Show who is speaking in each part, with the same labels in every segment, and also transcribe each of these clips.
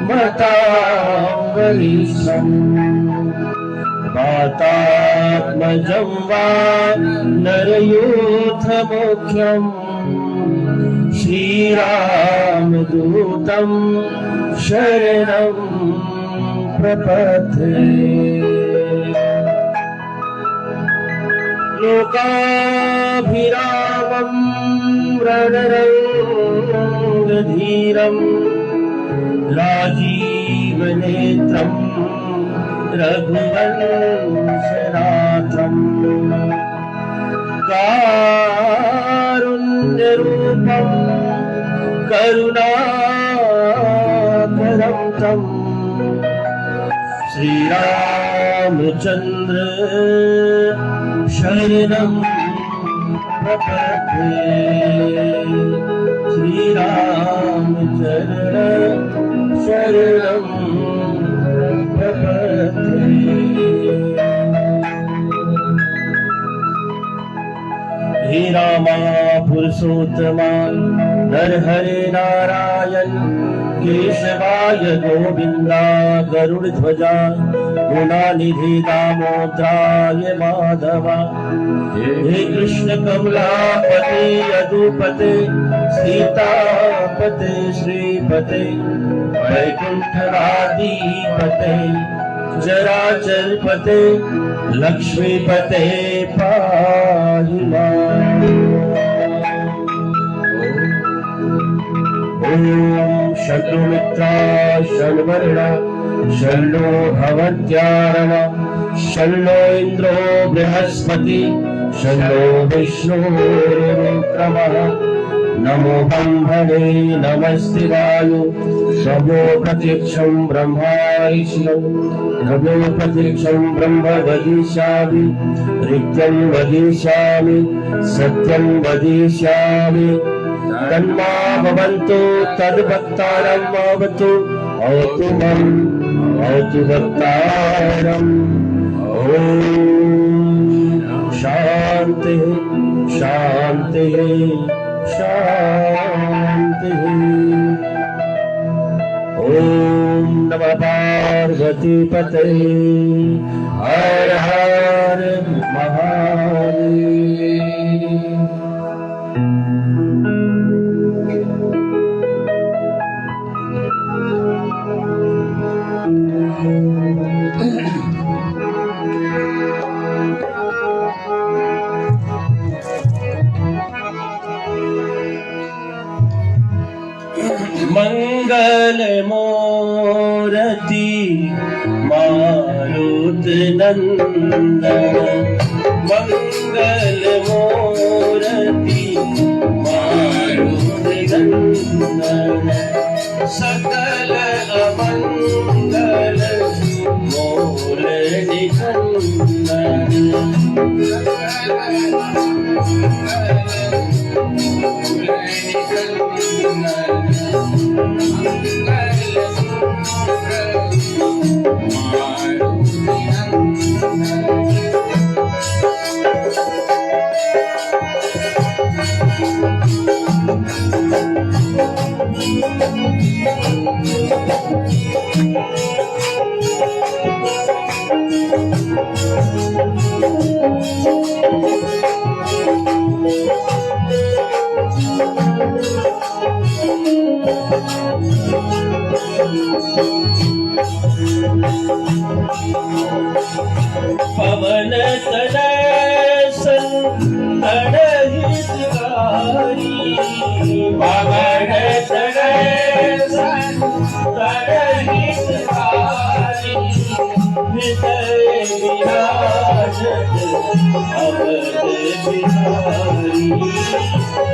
Speaker 1: मतावरीशम् वातात्मजं वा नरयूथमुख्यम् श्रीरामदूतं शरणं प्रपद्ये लोकाभिरामं रणरङ्गधीरं राजीवनेत्रं रघुवंशनाथं कारुण्यरूपं करुणाकरं तं श्रीरामचन्द्र शरणं प्रपद्ये श्रीरामचन्द्र शरणं प्रपद्ये हे रामा पुरुषोत्तमा नरहरे नारायण केशवाय गोविंदा गरुड़ध्वजा गुणानिधि दामोदराय माधवा हे कृष्ण कमलापते यदुपते सीतापते श्रीपते वैकुंठराधिपते जराचरपते लक्ष्मीपते पाहि माम्। ॐ शन्नो मित्रा शन्वर्णा शन्नो भवत्यारणा शन्नो इन्द्रो बृहस्पति शन्नो विष्णुरुक्रमः नमो ब्रह्मणे नमस्ते वायु नमो प्रत्यक्षं ब्रह्मा विष्णु नमो प्रत्यक्षं ब्रह्म वदिष्यामि नित्यं वदिष्यामि सत्यं वदिष्यामि तन्मा भवन्तु तद्भक्तारं भवतु अवतु मम अवतु भक्तारम्। ॐ शान्ति शान्ति शान्ति। ॐ नमः पार्वतीपते हर हर महादेव। मंगल मूर्ति मारुत नंदन मंगल मूर्ति मारुत नंदन सकल अमंगल मूल निकंदन पवन तनय संतन हितकारी पवन तनय संतन हितकारी हृदय विराजत अवध बिहारी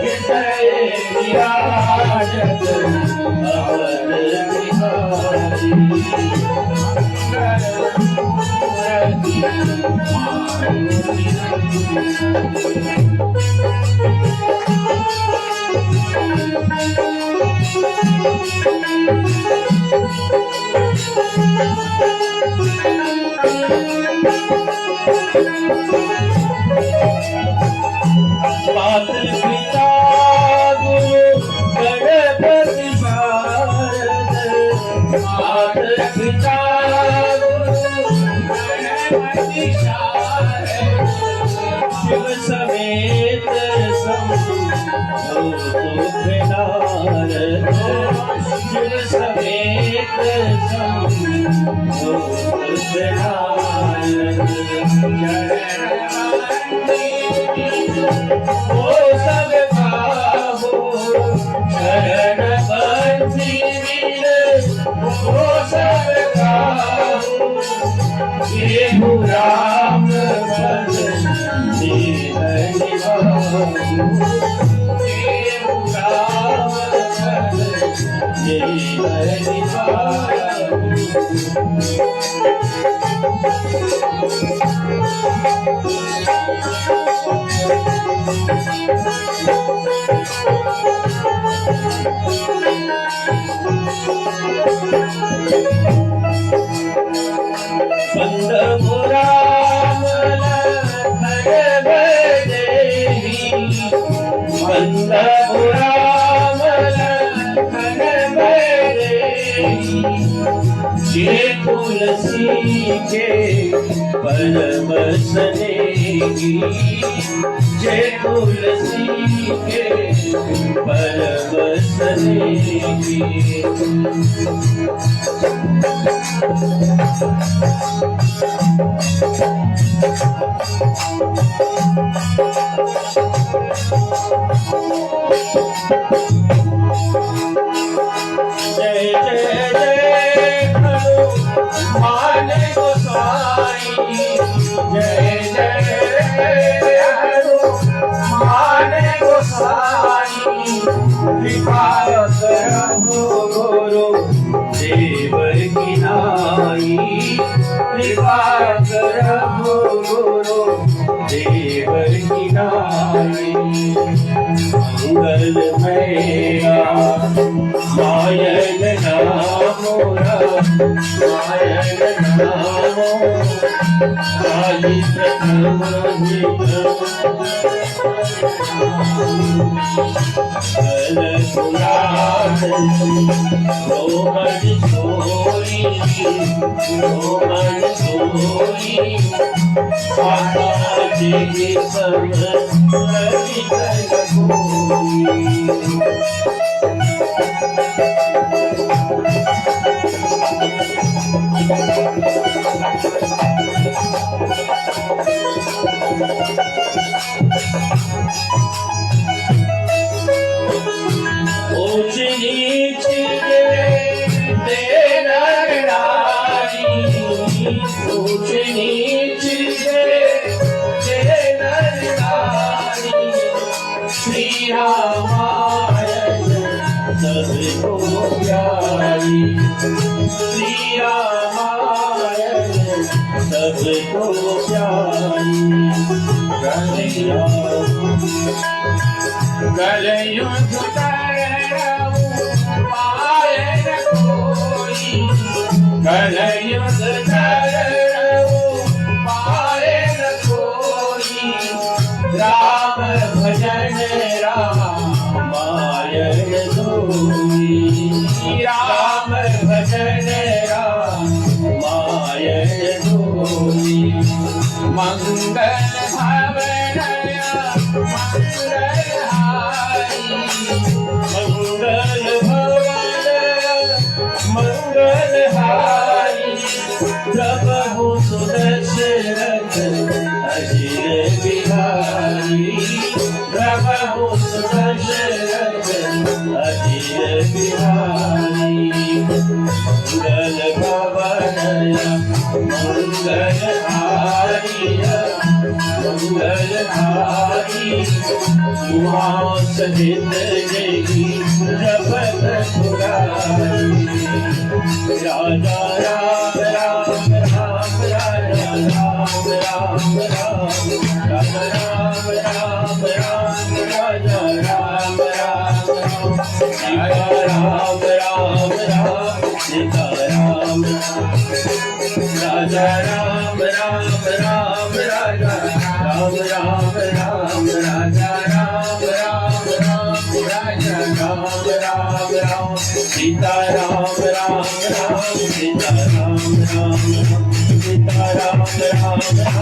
Speaker 1: हृदय विराजत अवध बिहारी मातृ पिता गुरु गणपति शारद मात पिता शिव समेत शंभो नारद शिव समेत शंभो नारद ओ सब बाबो शरण बंसी ओ सब बाबो ये राम बल ये तुलसी के परम सनेही जय तुलसी के परम सनेही जय जय जय मान गोसाई जय जय मान गोसाई कृपा करहु गुरु देव की नाई कृपा करहु गुरु देव की नाई मंगल मैया मायन नामोरा मायन नामो काली प्रथम कल पुराण रोमन सोई माता जी सब ऊंच नीच दे नर नारी ऊंच नीच दे नर नारी श्री रामायण सबको प्यारी श्री रामायण सबको प्यारी कलयुग कलयुग पाए न कोई राम भजन रामायण धोई राम भजन रामायण धोई मंगल भवन मंगल भवन मंगल हारी प्रभु सुदशरथ अजिर बिहारी प्रभु सुदशरथ अजिर बिहारी मंगल भवन मंगल हारी मंगल हारी सहित जगी जपत पुरारी राजा राम राम राम राजा राम राम राम राम राम राम राम राजा राम राम राम राम राम सीता राम राजा राम राम राम राजा राम राम राम राजा राम राम राम राजा राम राम राम सीता राम राम राम सीता राम राम राम सीता राम राम राम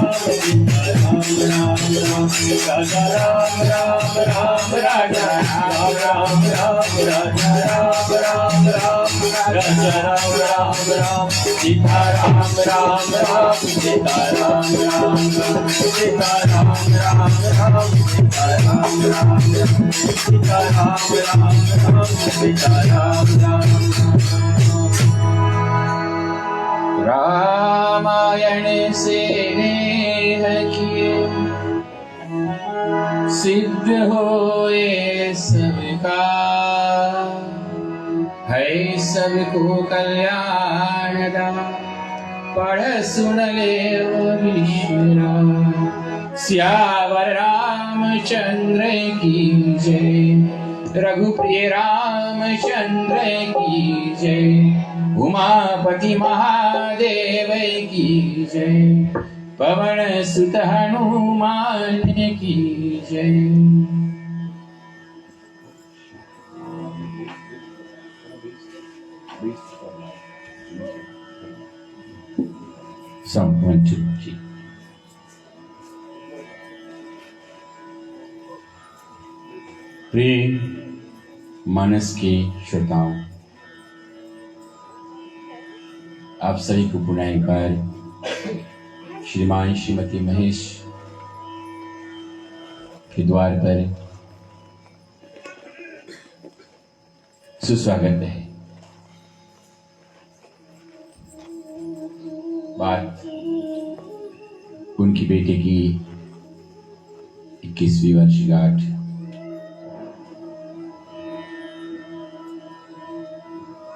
Speaker 1: सीता राम राम राम राजा राम राम राम राजा राम राम राम राजा राम राम राम राजा राम राम राम सीता राम राम राम सीता राम राम राम सीता राम राम राम सीता राम राम सीता राम राम राम सीता राम राम रामायण से नेह किए सिद्ध होए सबका है सबको कल्याण दा पढ़ सुन ले विश्वरा सियावर रामचंद्र की जय रघुप्रिय रामचंद्र की जय उमापति महादेव की जय पवन सुत हनुमान की जय। प्रिय मानस के श्रोताओं, आप सभी को पुनः एक बार श्रीमान श्रीमती महेश के द्वार पर सुस्वागत है। बात उनकी बेटे की 21वीं वर्षगांठ।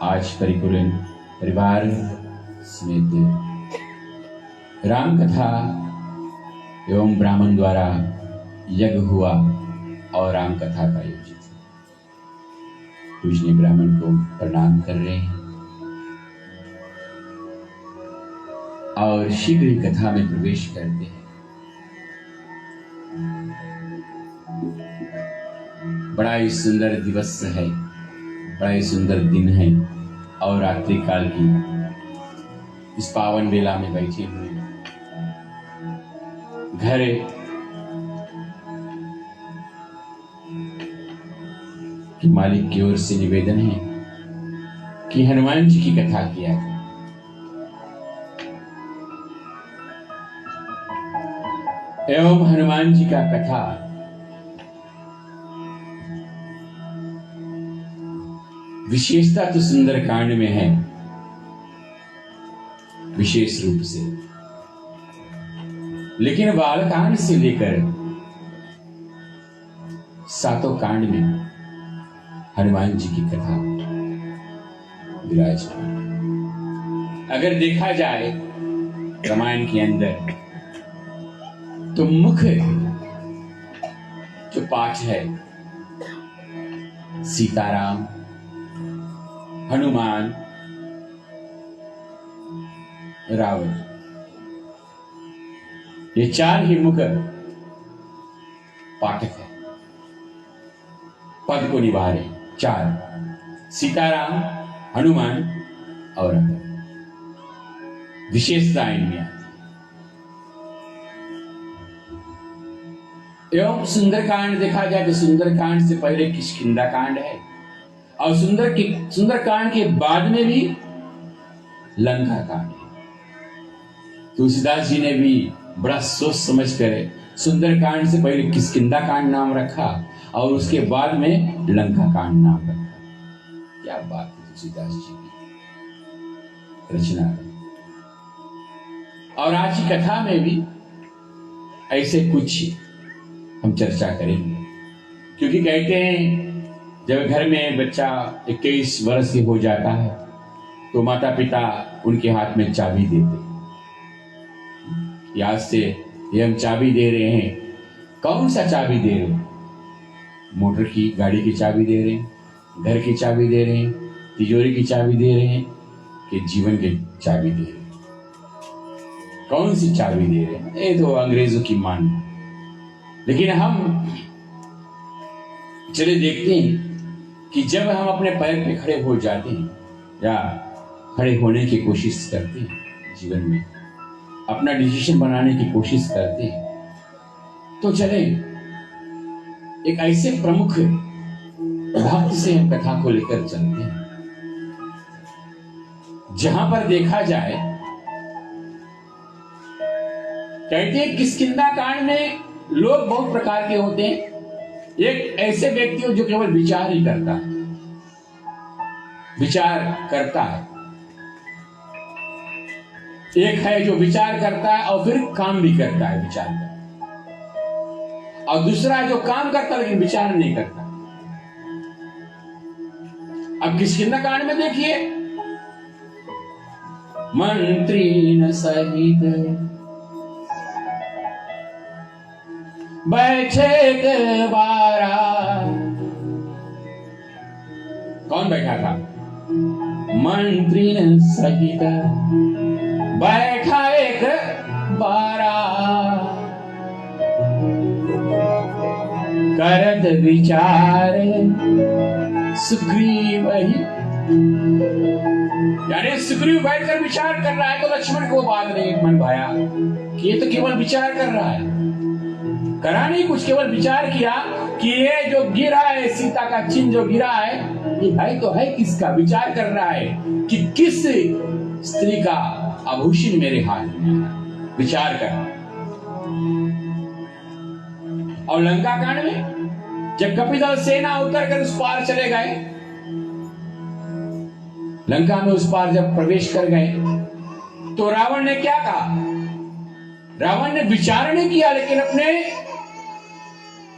Speaker 1: आज परिपूर्ण परिवार समेत राम कथा एवं ब्राह्मण द्वारा यज्ञ हुआ और राम कथा का आयोजित। पूजनीय ब्राह्मण को प्रणाम कर रहे हैं और शीघ्र ही कथा में प्रवेश करते हैं। बड़ा ही सुंदर दिवस है, बड़ा ही सुंदर दिन है और रात्रि काल की इस पावन वेला में बैठे हुए घर के मालिक की ओर से निवेदन है कि हनुमान जी की कथा किया जाए। एवं हनुमान जी का कथा विशेषता तो सुंदर कांड में है, विशेष रूप से, लेकिन बालकांड से लेकर 7 कांड में हनुमान जी की कथा विराजमान। अगर देखा जाए रामायण के अंदर तो मुख्य जो पाठ है सीताराम, हनुमान, रावण, ये 4 ही मुख्य पाठक है, पद को निभा रहे। 4 सीताराम, हनुमान और रावण, विशेषता इनमें आती। एवं सुंदरकांड देखा जाए तो सुंदरकांड से पहले किष्किंधा कांड है और सुंदरकांड के बाद में भी लंका कांड है। तुलसीदास जी ने भी बड़ा सोच समझ कर सुंदरकांड से पहले किष्किंधा कांड नाम रखा और उसके बाद में लंका कांड नाम रखा। क्या बात है तुलसीदास जी की रचना। और आज की कथा में भी ऐसे कुछ हम चर्चा करेंगे, क्योंकि कहते हैं जब घर में बच्चा 21 वर्ष के हो जाता है तो माता पिता उनके हाथ में चाबी देते हैं। आज से ये हम चाबी दे रहे हैं। कौन सा चाबी दे रहे हैं? मोटर की गाड़ी की चाबी दे रहे हैं, घर की चाबी दे रहे हैं, तिजोरी की चाबी दे रहे हैं कि जीवन की चाबी दे रहे हैं? कौन सी चाबी दे रहे हैं? ये तो अंग्रेजों की मान। लेकिन हम चले देखते हैं
Speaker 2: कि जब हम अपने पैर पे खड़े हो जाते हैं या खड़े होने की कोशिश करते हैं जीवन में, अपना डिसीजन बनाने की कोशिश करते हैं, तो चले एक ऐसे प्रमुख भक्त से हम कथा को लेकर चलते हैं जहां पर देखा जाए, कहते हैं किष्किंधा कांड में लोग बहुत प्रकार के होते हैं। एक ऐसे व्यक्ति हो जो केवल विचार ही करता है, विचार करता है। एक है जो विचार करता है और फिर काम भी करता है विचार करता, और दूसरा है जो काम करता है लेकिन विचार नहीं करता। अब किष्किंधा कांड में देखिए, मंत्री न सहित बैठे बारा, कौन बैठा था? मंत्री न सहित बैठा एक बारा, करत विचार सुग्रीव ही। यानी सुग्रीव बैठकर विचार कर रहा है तो लक्ष्मण को बात नहीं मन भाया कि ये तो केवल विचार कर रहा है, करा नहीं कुछ, केवल विचार किया कि ये जो गिरा है, सीता का चिन्ह जो गिरा है, ये भाई तो है किसका? विचार कर रहा है कि किस स्त्री का आभूषण मेरे हाथ में है, विचार कर। और लंका कांड में जब कपिदल सेना उतर कर उस पार चले गए, लंका में उस पार जब प्रवेश कर गए तो रावण ने क्या कहा? रावण ने विचार नहीं किया लेकिन अपने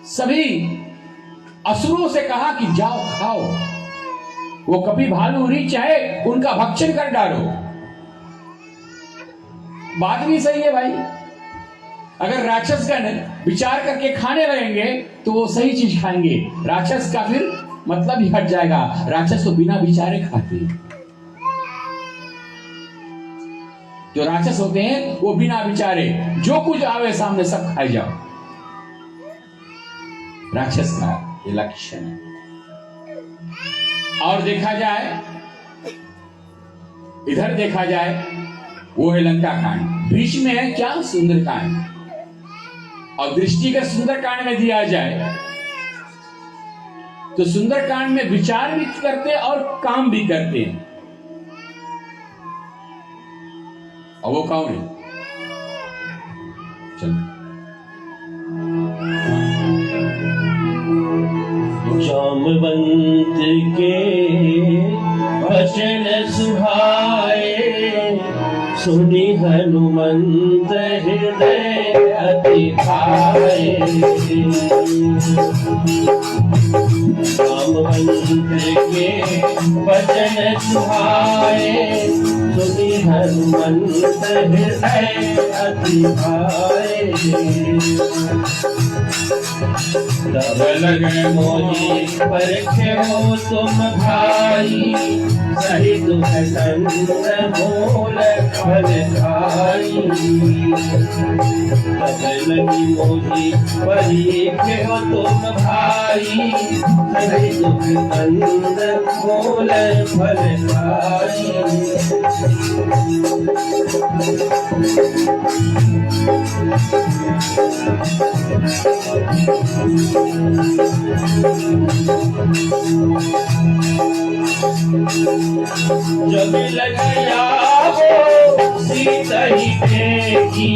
Speaker 2: सभी असुरों से कहा कि जाओ खाओ, वो कपि भालू रीछ है उनका भक्षण कर डालो। बात भी सही है भाई, अगर राक्षसगण विचार करके खाने लगेंगे तो वो सही चीज खाएंगे, राक्षस का फिर मतलब ही हट जाएगा। राक्षस तो बिना विचारे खाते हैं, जो राक्षस होते हैं वो बिना विचारे जो कुछ आवे सामने सब खाई जाओ, राक्षस का ये लक्षण है। और देखा जाए, इधर देखा जाए वो है लंका कांड, बीच में है क्या? सुंदर कांड। और दृष्टिगत सुंदर कांड में दिया जाए तो सुंदर कांड में विचार भी करते और काम भी करते हैं। और वो कौन है? चलो
Speaker 1: जामवंत के वचन सुहाए, सुनि हनुमंत हृदय अति भाए। जामवंत के वचन सुहाए, सुनि हनुमंत हृदय अति भाए। तब लगे मोहि परखेहो तुम भाई, सही दुख कंद मूल फल खाई। तब लगी मोहि परखेहो तुम भाई, सही दुख कंद मूल फल खाई। जब लगया वो सीता ही देखी,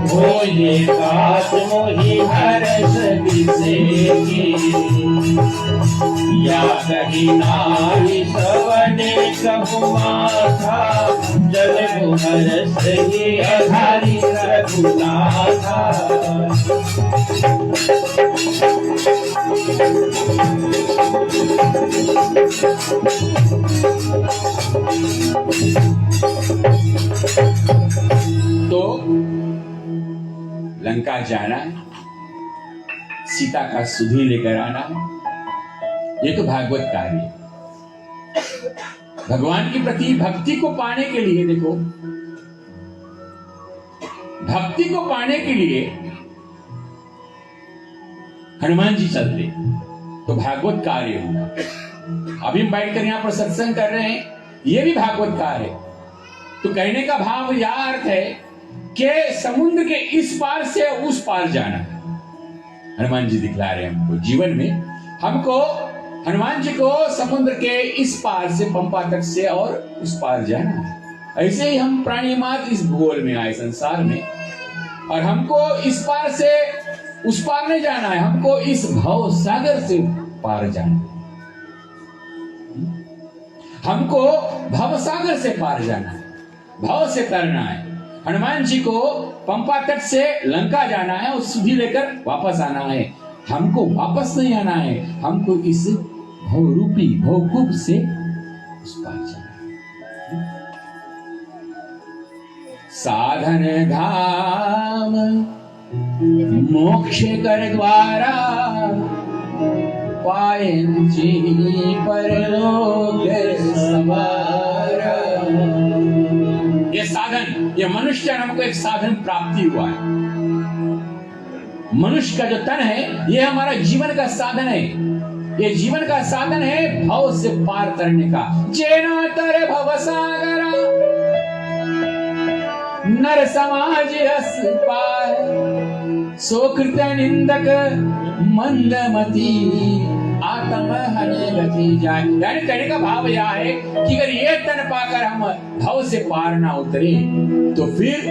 Speaker 1: हो ये बात मोहि हर्ष विसेकी। या कही नारी सवने कहु माथा, जल हर्ष ही अधारी रघुनाथा।
Speaker 2: तो लंका जाना है, सीता का सुधी लेकर आना है, ये तो भागवत कार्य है। भगवान के प्रति भक्ति को पाने के लिए, देखो भक्ति को पाने के लिए हनुमान जी चलते तो भागवत कार्य होगा। अभी हम बैठकर यहाँ पर सत्संग कर रहे हैं, ये भी भागवत का है। तो कहने का भाव यह अर्थ है कि समुद्र के इस पार से उस पार जाना है। हनुमान जी दिखला रहे हैं हमको जीवन में, हमको हनुमान जी को समुद्र के इस पार से पंपा तट से और उस पार जाना है। ऐसे ही हम प्राणी मात्र इस भूगोल में आए संसार में, और हमको इस पार से उस पार नहीं जाना है, हमको इस भव सागर से पार जाना है। हमको भव सागर से पार जाना है, भव से तरना है। हनुमान जी को पंपा तट से लंका जाना है और सीधी लेकर वापस आना है। हमको वापस नहीं आना है, हमको इस भव रूपी भवकूप से उस पार जाना है। साधन धाम मोक्ष कर द्वारा, पाए जी परलोक सवारा। ये साधन, ये मनुष्य जन्म को एक साधन प्राप्ति हुआ है। मनुष्य का जो तन है, ये हमारा जीवन का साधन है। ये जीवन का साधन है भव से पार करने का। जेना तर भव सागरा, नर समाज हस पाए, सोकृत निंदक मंदमती, आत्म हने गति जाए। यानी कहने का भाव यह है कि अगर ये तन पाकर हम भव से पार ना उतरे, तो फिर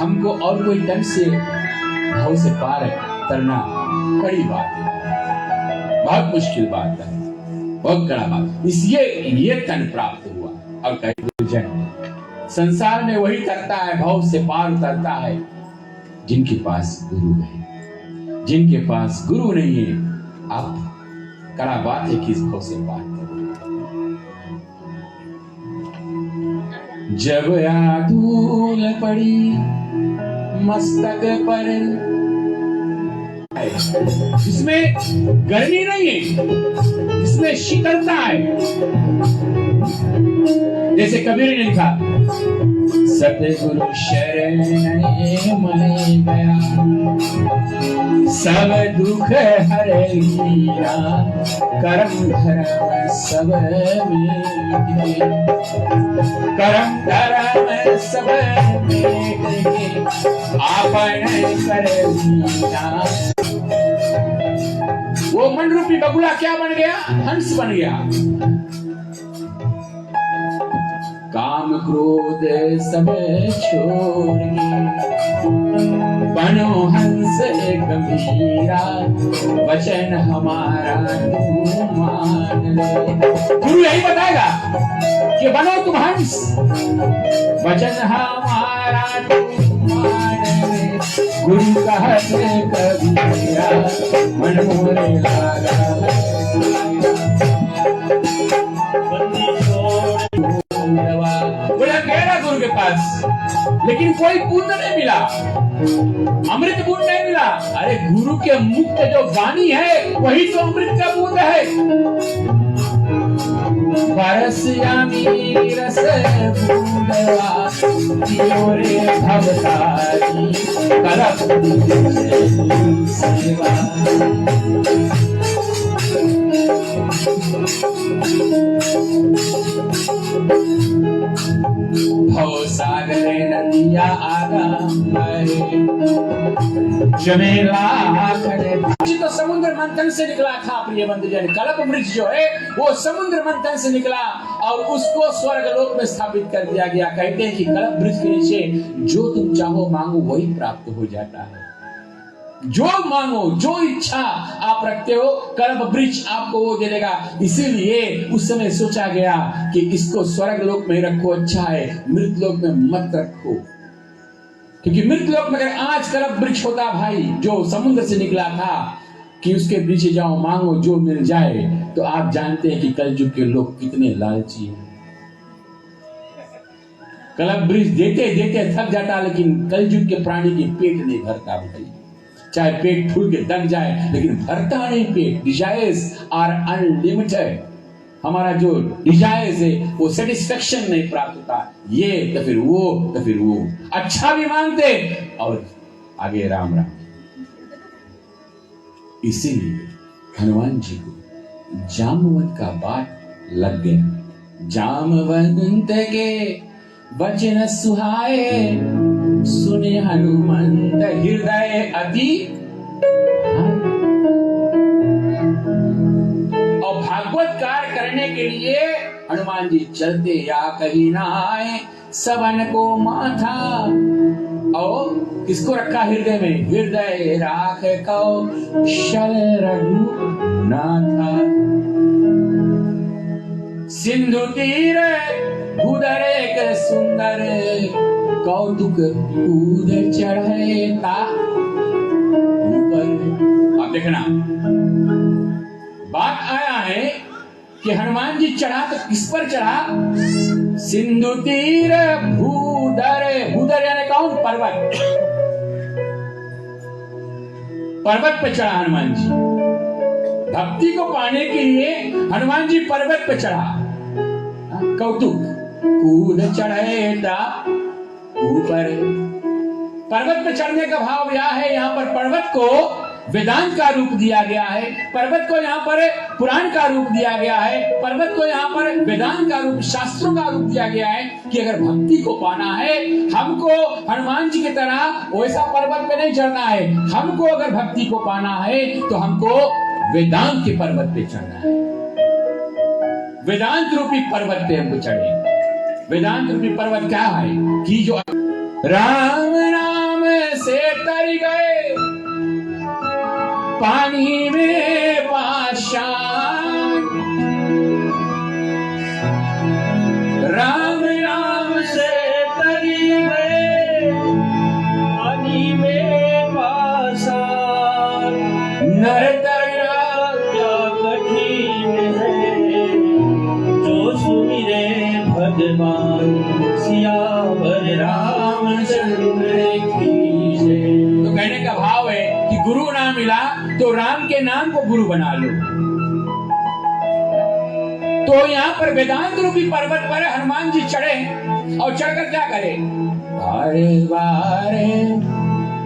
Speaker 2: हमको और कोई तन से भव से पार करना कड़ी बात है, बहुत मुश्किल बात है, बहुत कड़ा बात। इसलिए ये तन प्राप्त हुआ। अब कई जन संसार में वही तरता है, भव से पार उतरता है जिनके पास गुरु है। जिनके पास गुरु नहीं है, आप कड़ा बात है कि इस भव से पार करो। जब धूल पड़ी मस्तक पर, इसमें गर्मी नहीं है, इसमें शीतलता है। जैसे कबीर ने लिखा, सतगुरु शरण मन गया, सब दुख हरे लीरा, करम धर्म सब में, करम धर्म सब में, आपन कर लीरा। वो मन रूपी बगुला क्या बन गया? हंस बन गया। काम क्रोध सब छोड़ के बनो हंस गंभीरा, वचन हमारा तू मान ले। गुरु यही बताएगा कि बनो तुम हंस, वचन हमारा तू मान ले। गुरु कहते कबीरा, मन मोरे लागा, गुरु के पास, लेकिन कोई बूंद नहीं मिला, अमृत बूंद नहीं मिला। अरे गुरु के मुक्त जो वाणी है, वही तो अमृत का बूंद है। परस्यामी रस बूंदवा, तियोरे भवतारी, कलप सेवा। भव सागर नदिया आगम जमेला करे। तो समुद्र मंथन से निकला था प्रिय बंधुजन। कल्प वृक्ष जो है वो समुद्र मंथन से निकला और उसको स्वर्ग लोक में स्थापित कर दिया गया। कहते हैं कि कल्प वृक्ष के नीचे जो तुम चाहो मांगो वही प्राप्त हो जाता है। जो मांगो, जो इच्छा आप रखते हो, कल्प वृक्ष आपको वो दे देगा। इसीलिए उस समय सोचा गया कि इसको स्वर्ग लोक में रखो, अच्छा है, मृत लोक में मत रखो। क्योंकि मृत लोक में अगर आज कल्प वृक्ष होता भाई, जो समुद्र से निकला था, कि उसके पीछे जाओ मांगो जो मिल जाए, तो आप जानते हैं कि कलयुग के लोग कितने लालची हैं। कल्प वृक्ष देते देते थक जाता, लेकिन कलयुग के प्राणी के पेट नहीं भरता भाई। चाहे पेट फूल के दब जाए, लेकिन भरता नहीं पेट। Desires are unlimited. हमारा जो डिजायर्स है वो सेटिस्फेक्शन नहीं प्राप्त होता। ये तो फिर वो, तो फिर वो। अच्छा भी मांगते और आगे राम राम। इसीलिए हनुमान जी को जामवंत का बात लग गया। जामवंत के वचन सुहाए, सुने हनुमंत हृदय अति। और भागवत कार्य करने के लिए हनुमान जी चलते या कहीं ना आए, सबन को माथा। और किसको रखा हृदय में? हृदय राख कौशल रघुनाथा। सिंधु तीर भूधर एक सुंदर, कौतुक कूद चढ़ता ऊपर। अब देखना, बात आया है कि हनुमान जी चढ़ा तो किस पर चढ़ा? सिंधु तीर भूधर। भूधर यानी कौन? पर्वत। पर्वत पर चढ़ा हनुमान जी। भक्ति को पाने के लिए हनुमान जी पर्वत पर चढ़ा। कौतुक कूद चढ़ता ऊपर। पर्वत पर चढ़ने का भाव यह है, यहाँ पर पर्वत को वेदांत का रूप दिया गया है, पर्वत को यहाँ पर पुराण का रूप दिया गया है, पर्वत को यहाँ पर वेदांत का रूप, शास्त्रों का रूप दिया गया है कि अगर भक्ति को पाना है, हमको हनुमान जी की तरह वैसा पर्वत पे नहीं चढ़ना है। हमको अगर भक्ति को पाना है तो हमको वेदांत के पर्वत पे चढ़ना है। वेदांत रूपी पर्वत पे हमको चढ़े। वेदांत रूपी पर्वत क्या है कि जो राम नाम से तर गए पानी में पाषाण। राम नाम से तर गए पानी में पाषाण। नर तरना क्या कठिन है, जो सुमिरे भगवान सियावर रामचंद्र की जय। तो कहने का भाव है कि गुरु ना मिला तो राम के नाम को गुरु बना लो। तो यहाँ पर वेदांत रूपी पर्वत पर हनुमान जी चढ़े और चढ़कर क्या करे? बारे बारे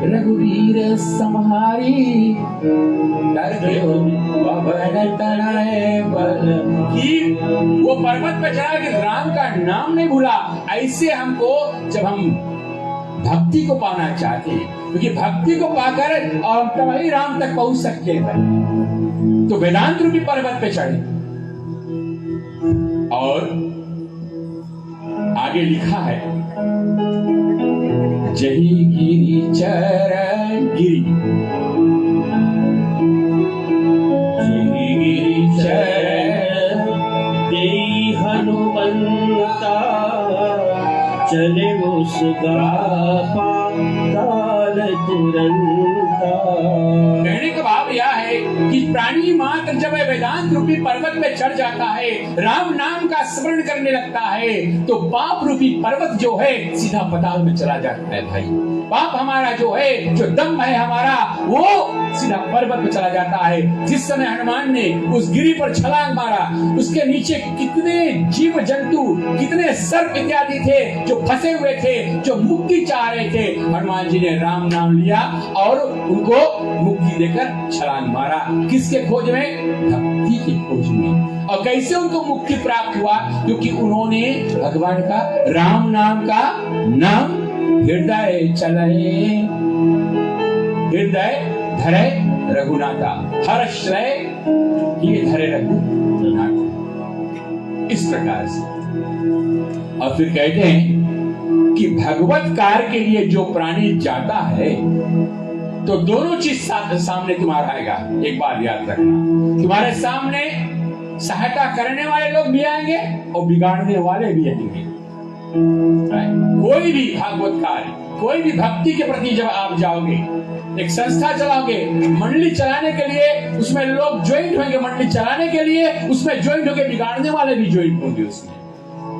Speaker 2: रघुवीर समहारी, डर गयो पवन तनय बल। कि वो पर्वत पर चढ़ा कि राम का नाम नहीं भूला। ऐसे हमको, जब हम भक्ति को पाना चाहते हैं, क्योंकि भक्ति को पाकर और तभी राम तक पहुंच सकते हैं, तो वेदांत रूपी पर्वत पे चढ़े। और आगे लिखा है, जही गिरी चरण गिरी, जही गिरी चरण देई हनुमंता, चले उसका पाताल तुरंता। कहने का भाव यह है कि प्राणी मात्र जब वेदांत रूपी पर्वत में चढ़ जाता है, राम नाम का स्मरण करने लगता है, तो पाप रूपी पर्वत जो है सीधा पाताल में चला जाता है। भाई पाप हमारा जो है, जो दम है हमारा, वो सीधा पर्वत में चला जाता है। जिस समय हनुमान ने उस गिरी पर छलांग मारा, उसके नीचे कितने जीव जंतु, कितने सर्प इत्यादि थे जो फंसे हुए थे, जो मुक्ति चाह रहे थे। हनुमान जी ने राम नाम लिया और उनको मुक्ति देकर छलांग मारा। किसके खोज में? भक्ति की खोज में। और कैसे उनको मुक्ति प्राप्त हुआ? क्योंकि उन्होंने भगवान का राम नाम का नाम हृदय चले, हृदय धरे रघुनाथा। हर्षय ये धरे रघुनाथ। इस प्रकार से और फिर कहते हैं कि भगवत कार्य के लिए जो प्राणी जाता है, तो दोनों चीज सामने तुम्हारा आएगा। एक बात याद रखना, तुम्हारे सामने सहायता करने वाले लोग भी आएंगे और बिगाड़ने वाले भी आएंगे। कोई भी भागवत कार्य, कोई भी भक्ति के प्रति जब आप जाओगे, एक संस्था चलाओगे, मंडली चलाने के लिए उसमें लोग ज्वाइंट होंगे, मंडली चलाने के लिए उसमें ज्वाइंट होंगे, बिगाड़ने वाले भी ज्वाइंट होंगे उसमें।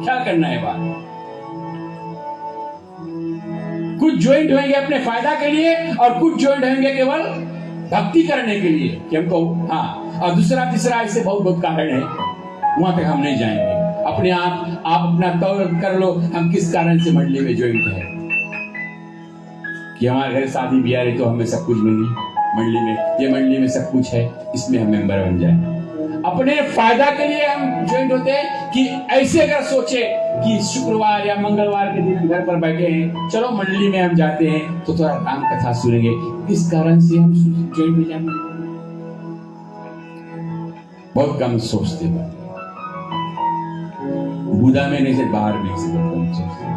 Speaker 2: क्या करना है बात? कुछ ज्वाइंट होंगे अपने फायदा के लिए और कुछ ज्वाइंट होंगे केवल भक्ति करने के लिए कि हमको, हाँ। और दूसरा तीसरा ऐसे बहुत बहुत कारण है, वहां तक हम नहीं जाएंगे। अपने आप अपना तौर कर लो, हम किस कारण से मंडली में ज्वाइंट है। कि हमारे घर शादी ब्याह है तो हमें सब कुछ मिली मंडली में, ये मंडली में सब कुछ है, इसमें हम मेंबर बन जाए। अपने फायदा के लिए हम ज्वाइंट होते हैं कि ऐसे अगर सोचे कि शुक्रवार या मंगलवार के दिन हम घर पर बैठे हैं, चलो मंडली में हम जाते हैं तो थोड़ा राम कथा सुनेंगे, इस कारण से हम ज्वाइंट हो जाएंगे। बहुत कम सोचते हैं, बुधा में नहीं से बाहर में से बहुत कम सोचते हैं।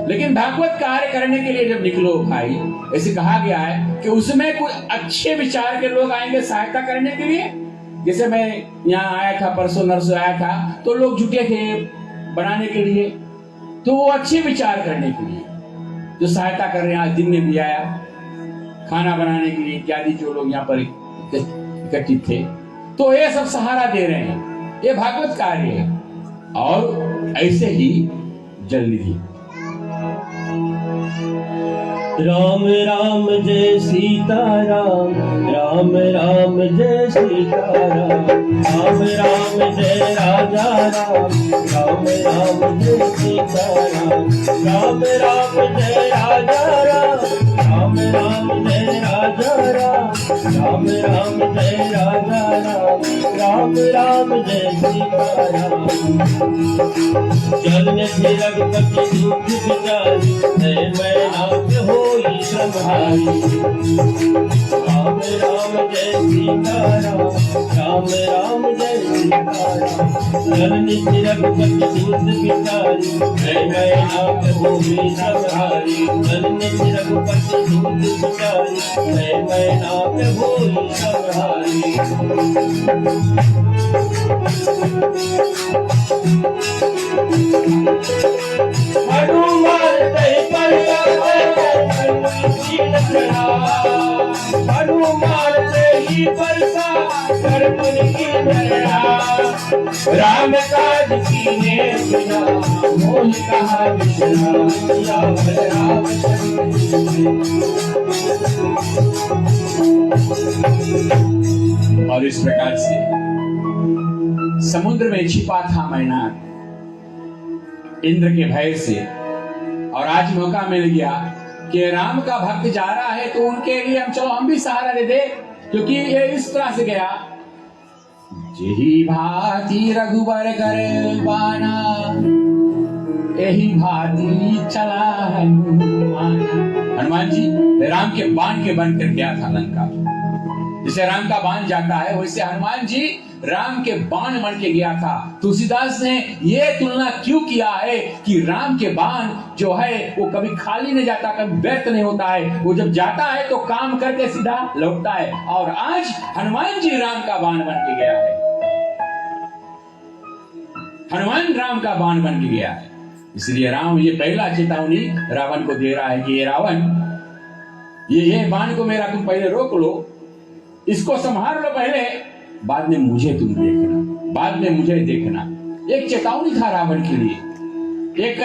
Speaker 2: लेकिन भागवत कार्य करने के लिए जब निकलो भाई, ऐसे कहा गया है कि उसमें कुछ अच्छे विचार के लोग आएंगे सहायता करने के लिए। जैसे मैं यहाँ आया था, परसों नरसों आया था, तो लोग जुटे थे बनाने के लिए, तो वो अच्छे विचार करने के लिए जो सहायता कर रहे हैं। आज दिन में भी आया खाना बनाने के लिए इत्यादि, जो लोग यहाँ पर इकट्ठित थे, तो ये सब सहारा दे रहे हैं। ये भागवत कार्य है। और ऐसे ही जल निधि,
Speaker 1: राम राम जय सीताराम, राम राम जय सीताराम, राम राम जय राजा राम, राम राम जय सीताराम, राम राम जय राजा राम, राम राम जय राजा राम, राम राम जय राजा राम, राम राम जय सीताराम। चल निधि रघुपति दुख विचारी, जय मैना होई श्रमहारी। राम राम जय सीताराम, राम राम जय सीताराम। चल निधि रघुपति दुख विचारी, जय मैना होई श्रमहारी। चल निधि रघुपति दुख विचारी, जय मैना होई श्रमहारी। हनुमान तै परसा, हनुमान ही परसा, कर मुनि की धरना। राम काज कीने बिना, मोहि कहा बिसरा। राम
Speaker 2: और इस प्रकार से समुद्र में छिपा था मैनाक इंद्र के भय से, और आज मौका मिल गया कि राम का भक्त जा रहा है तो उनके लिए हम भी सहारा दे दे, क्योंकि ये इस तरह से गया। जेही भांति रघुबर कर बाना, यही भांति चला हनुमान जी राम के बाण के बन कर गया था लंका। जैसे राम का बाण जाता है, वैसे हनुमान जी राम के बाण बन के गया था। तुलसीदास ने ये तुलना क्यों किया है कि राम के बाण जो है वो कभी खाली नहीं जाता, कभी व्यर्थ नहीं होता है। वो जब जाता है तो काम करके सीधा लौटता है, और आज हनुमान जी राम का बाण बन के गया है। हनुमान राम का बाण बन के गया है। इसलिए राम ये पहला चेतावनी रावण को दे रहा है कि ये रावण, ये बाण को मेरा तुम पहले रोक लो, इसको संभाल लो पहले, बाद में मुझे तुम देखना, बाद में मुझे देखना। एक चेतावनी था रावण के लिए, एक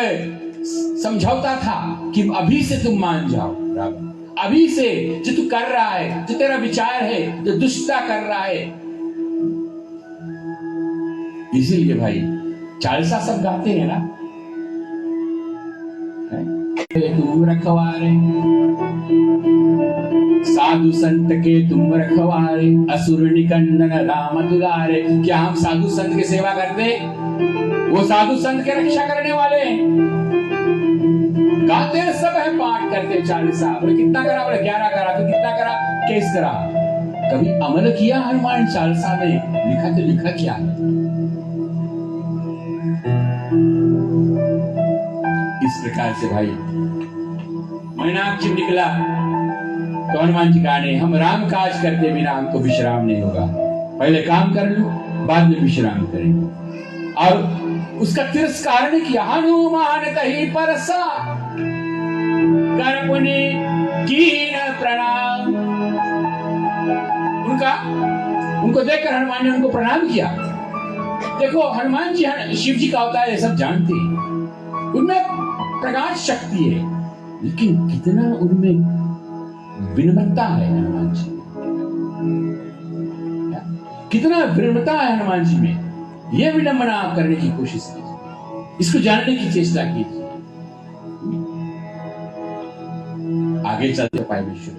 Speaker 2: समझौता था कि अभी से तुम मान जाओ रावण, अभी से जो तू कर रहा है, जो तेरा विचार है, जो दुष्टता कर रहा है। इसीलिए भाई चालीसा सब गाते हैं ना, तुम रखवारे साधु संत के, तुम रखवारे असुर निकंदन राम दुलारे। क्या हम साधु संत की सेवा करते? वो साधु संत के रक्षा करने वाले गाते हैं, सब है, पाठ करते 40। बोले कितना करा? बोले 11 करा। तो कितना करा? केस करा। कभी अमल किया हनुमान 40 में? लिखा तो लिखा क्या है? इस प्रकार से भाई मैनाक जब निकला तो हनुमान जी कहा नहीं, हम राम काज करते बिना हमको विश्राम नहीं होगा, पहले काम कर लो, बाद में विश्राम करेंगे। और उसका तिरस्कार नहीं किया। हनुमान तहि परसा, कर मुनि कीन प्रणाम। उनको देखकर हनुमान ने उनको प्रणाम किया। देखो हनुमान जी शिव जी का अवतार है, सब जानते हैं, उनमें प्रकाश शक्ति है, लेकिन कितना उनमें विनम्रता है हनुमान जी, कितना विनम्रता है हनुमान जी में। यह विनम्रता आप करने की कोशिश कीजिए, इसको जानने की चेष्टा कीजिए, आगे चलते पाए विश्व।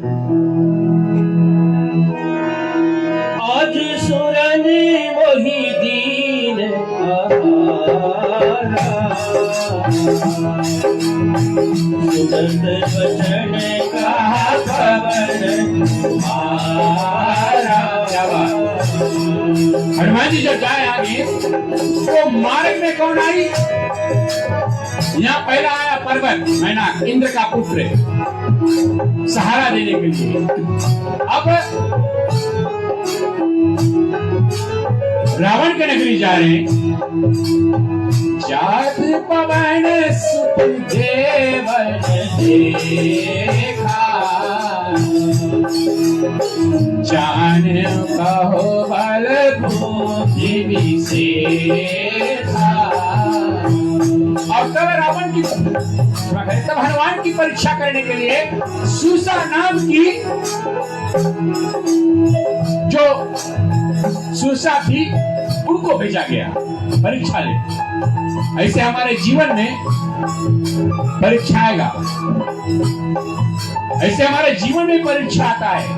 Speaker 1: मुझ सुरनी वही दीन आहारा। सुनत वचन कहा पवन तुम्हारा।
Speaker 2: हनुमान जी जब जाए आगे तो मार्ग में कौन आई? यहाँ पहला आया पर्वत मैनाक, इंद्र का पुत्र, सहारा देने के लिए। अब रावण के नगरी जा रहे हैं। जात पवन सुत देवन देखा, जान कहो बल बुद्धि विशेषा। और तब रावण की तब हनुमान की परीक्षा करने के लिए सूसा नाम की जो सूसा थी उनको भेजा गया परीक्षा ले। ऐसे हमारे जीवन में परीक्षा आएगा, ऐसे हमारे जीवन में परीक्षा आता है।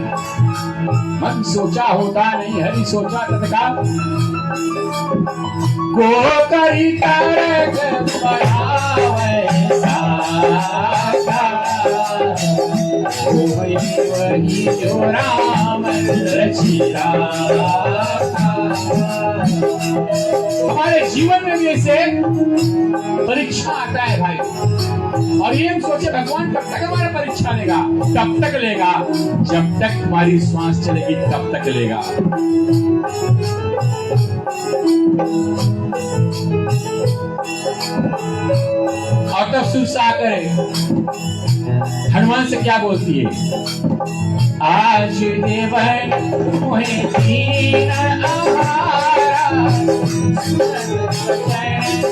Speaker 2: मन सोचा होता नहीं, हरि सोचा तत्काल को करी तारक बढ़ावे साका। वही जो राम रचिया। हमारे जीवन में भी ऐसे परीक्षा आता है भाई। और ये हम सोचे भगवान कब तक हमारा परीक्षा लेगा? तब तक लेगा जब तक हमारी श्वास चलेगी, तब तक लेगा। और तब सुरसा करे हनुमान से क्या बोलती है? आज देवन मोहे दीन आहारा,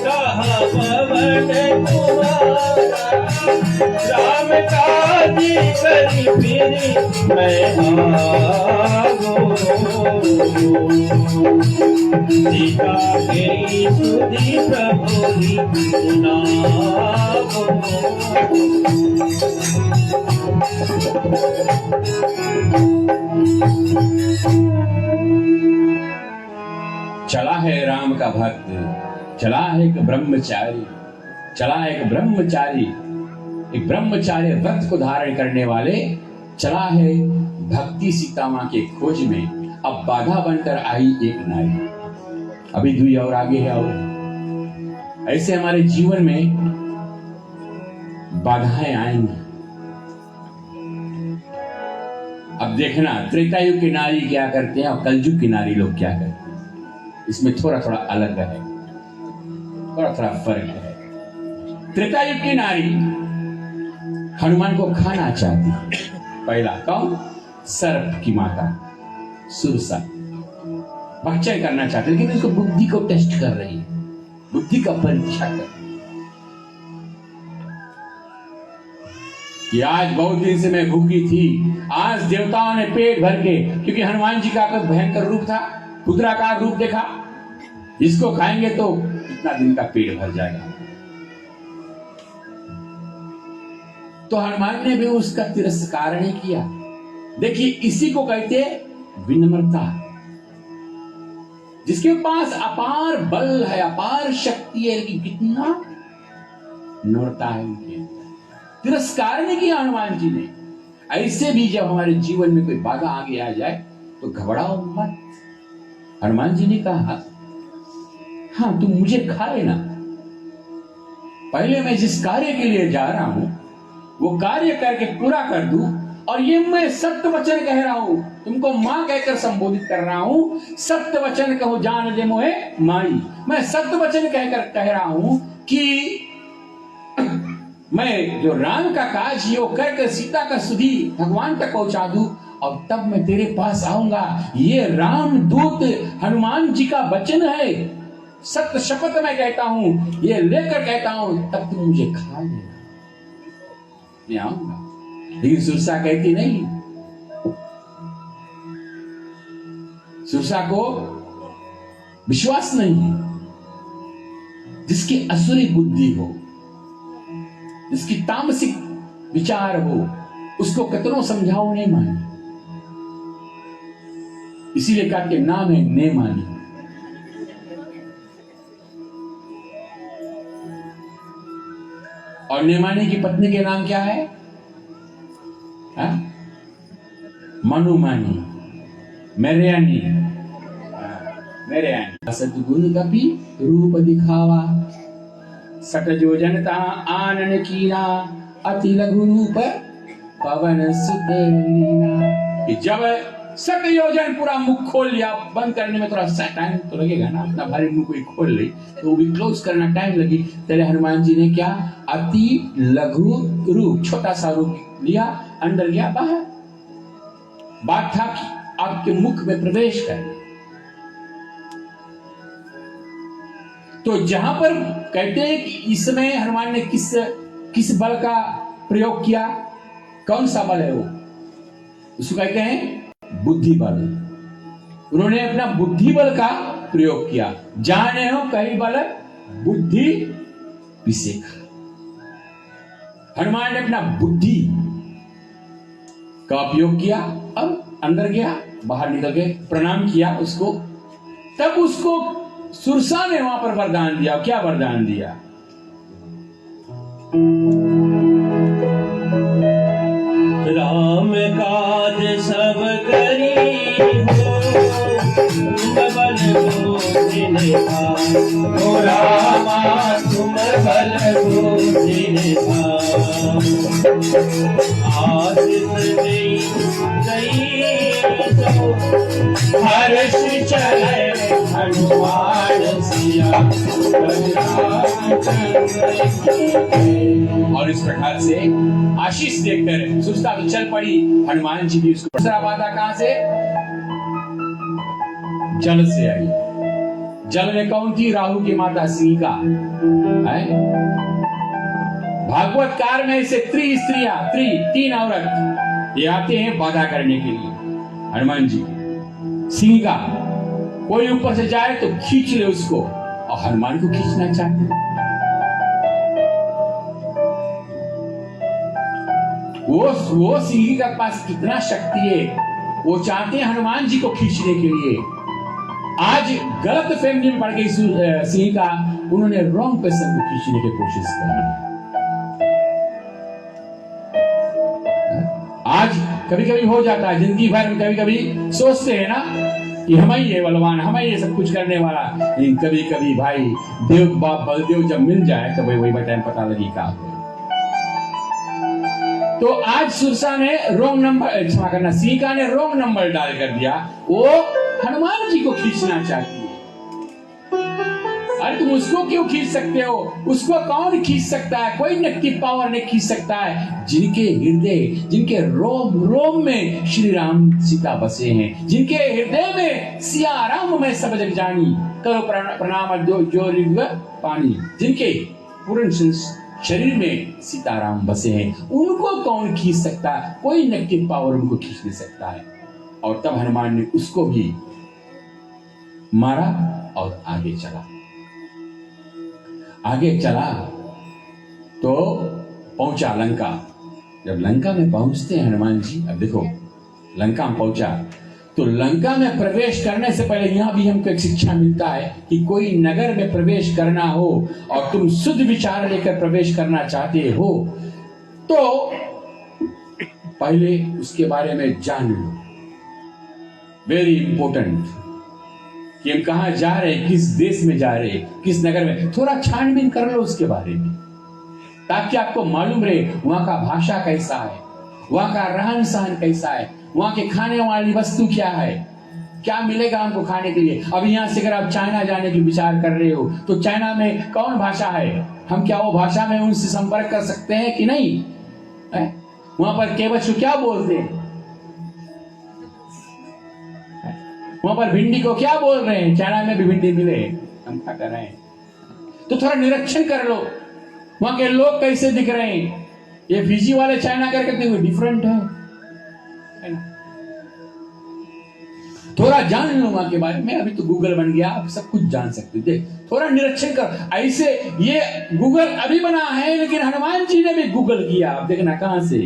Speaker 1: कहा पवन तुम्हारा। राम काजी करी फिरी मैं आगो। सीता तेरी सुधि प्रभुरी सुनागो।
Speaker 2: चला है राम का भक्त, चला है एक ब्रह्मचारी, चला है एक ब्रह्मचारी, एक ब्रह्मचारी व्रत को धारण करने वाले, चला है भक्ति सीता मां के खोज में। अब बाधा बनकर आई एक नारी, अभी दुई और आगे है। और ऐसे हमारे जीवन में बाधाएं आएंगी। अब देखना त्रेता युग की नारी क्या करते हैं और कलयुग की नारी लोग क्या करते हैं, इसमें थोड़ा थोड़ा अलग है, थोड़ा थोड़ा फर्क है। त्रेता युग की नारी हनुमान को खाना चाहती है। पहला कौन? सर्प की माता सुरसा भक्षण करना चाहती, लेकिन उसको बुद्धि को टेस्ट कर रही है, बुद्धि का परीक्षा कर रही है कि आज बहुत दिन से मैं भूखी थी, आज देवताओं ने पेट भर के, क्योंकि हनुमान जी का भयंकर रूप था, रुद्राकार रूप देखा, इसको खाएंगे तो इतना दिन का पेट भर जाएगा। तो हनुमान ने भी उसका तिरस्कार नहीं किया। देखिए इसी को कहते विनम्रता। जिसके पास अपार बल है, अपार शक्ति है, लेकिन कितना नम्रता है उनके अंदर। तिरस्कार नहीं किया हनुमान जी ने। ऐसे भी जब हमारे जीवन में कोई बाधा आगे आ जाए तो घबराओ मत। हनुमान जी ने कहा हाँ तुम मुझे खा लेना, पहले मैं जिस कार्य के लिए जा रहा हूं वो कार्य करके पूरा कर दूं, और ये मैं सत्य वचन कह रहा हूं, तुमको मां कहकर संबोधित कर रहा हूं। सत्य वचन कहो जान दे मोहे माई। मैं सत्य वचन कहकर कह रहा हूं कि मैं जो राम का काज है वो करके सीता का सुधी भगवान तक पहुंचा दूं, और तब मैं तेरे पास आऊंगा। ये राम दूत हनुमान जी का वचन है, सत्य शपथ मैं कहता हूं, ये लेकर कहता हूं, तब तुम मुझे खा लेना, मैं आऊंगा। लेकिन सुरसा कहती नहीं। सुरसा को विश्वास नहीं है। जिसकी असुरी बुद्धि हो, जिसकी तामसिक विचार हो, उसको कितनों समझाओ नहीं माने। इसीलिए कहा कि नाम है नेमानी। और नेमानी की पत्नी के नाम क्या है? मनुमानी, मेरियानी, मेरियानी। सतगुण कपि रूप दिखावा, सट जो जनता आनन कीना, अति लघु रूप पवन सुत लीना। कि जब 100 योजन पूरा मुख खोल लिया, बंद करने में थोड़ा सा टाइम तो लगेगा ना, अपना भारी मुंह कोई खोल ली तो वो भी क्लोज करना टाइम लगी। तेरे हनुमान जी ने क्या? अति लघु रूप, छोटा सा रूप लिया, अंदर गया, बाहर। बात था कि आपके मुख में प्रवेश करना। तो जहां पर कहते हैं कि इसमें हनुमान ने किस बल का प्रयोग किया, कौन सा बल है वो? उसको कहते हैं बुद्धि बल। उन्होंने अपना बुद्धि बल का प्रयोग किया। जाने हो कई बल बुद्धि विसेखा। हनुमान ने अपना बुद्धि का उपयोग किया, अब अंदर गया, बाहर निकल गए, प्रणाम किया उसको। तब उसको सुरसा ने वहां पर वरदान दिया। क्या वरदान दिया?
Speaker 1: राम काज सब करी हो, बल बुद्धि निधान। रामा तुम बल बुद्धि निधान। आशीष गई तो हर्ष चले हनुमान सिया।
Speaker 2: और इस प्रकार से आशीष देखकर सुरसा तो चल पड़ी। हनुमान जी भी उसको बाधा कहां से? जल से आई। जल में कौन थी? राहु की माता सीता है। भागवत कार में से स्त्रियां, 3 औरत ये आते हैं बाधा करने के लिए हनुमान जी की। सीता कोई ऊपर से जाए तो खींच ले उसको, और हनुमान को खींचना चाहते। वो सिंह के पास कितना शक्ति है, वो चाहते हैं हनुमान जी को खींचने के लिए। आज गलत फहमी में पड़ गई सिंह का, उन्होंने रॉन्ग पर्सन को खींचने की कोशिश की। आज कभी कभी हो जाता है जिंदगी भर में, कभी कभी सोचते हैं ना कि हम ही ये बलवान, हम ही ये सब कुछ करने वाला। लेकिन कभी कभी भाई देव बाप बलदेव जब मिल जाए तो वही टाइम पता लगी क्या। तो आज सुरसा ने रोंग नंबर, क्षमा करना, सीका ने रोंग नंबर डाल कर दिया। वो हनुमान जी को खींचना चाहती है। अरे तुम उसको क्यों खींच सकते हो? उसको कौन खींच सकता है? कोई नेगेटिव पावर नहीं खींच सकता है। जिनके हृदय, जिनके रोम रोम में श्री राम सीता बसे हैं, जिनके हृदय में सिया राम में सब जग जानी, करो प्रणाम जो ऋग पानी, जिनके पूर्ण शरीर में सीताराम बसे हैं, उनको कौन खींच सकता है? कोई नेगेटिव पावर उनको खींच नहीं सकता है। और तब हनुमान ने उसको भी मारा और आगे चला तो पहुंचा लंका। जब लंका में पहुंचते हैं हनुमान जी, अब देखो लंका में पहुंचा तो लंका में प्रवेश करने से पहले यहां भी हमको एक शिक्षा मिलता है कि कोई नगर में प्रवेश करना हो और तुम शुद्ध विचार लेकर प्रवेश करना चाहते हो तो पहले उसके बारे में जान लो। वेरी इंपॉर्टेंट कि हम कहां जा रहे हैं, किस देश में जा रहे हैं, किस नगर में, थोड़ा छानबीन कर लो उसके बारे में, ताकि आपको मालूम रहे वहां का भाषा कैसा है, वहां का रहन सहन कैसा है, वहां के खाने वाली वस्तु क्या है, क्या मिलेगा हमको खाने के लिए। अब यहाँ से अगर आप चाइना जाने की विचार कर रहे हो तो चाइना में कौन भाषा है? हम क्या वो भाषा में उनसे संपर्क कर सकते हैं कि नहीं है? वहां पर केवल क्या बोलते हैं? वहां पर भिंडी को क्या बोल रहे हैं? चाइना में भी भिंडी मिले, हम क्या कर रहे हैं? तो थोड़ा निरीक्षण कर लो वहां के लोग कैसे दिख रहे हैं। ये फिजी वाले चाइना करके हुए डिफरेंट है ना? थोड़ा जान लो वहां के बारे में। अभी तो गूगल बन गया, आप सब कुछ जान सकते हो। देख थोड़ा निरीक्षण कर। ऐसे ये गूगल अभी बना है लेकिन हनुमान जी ने भी गूगल किया। आप देखना कहां से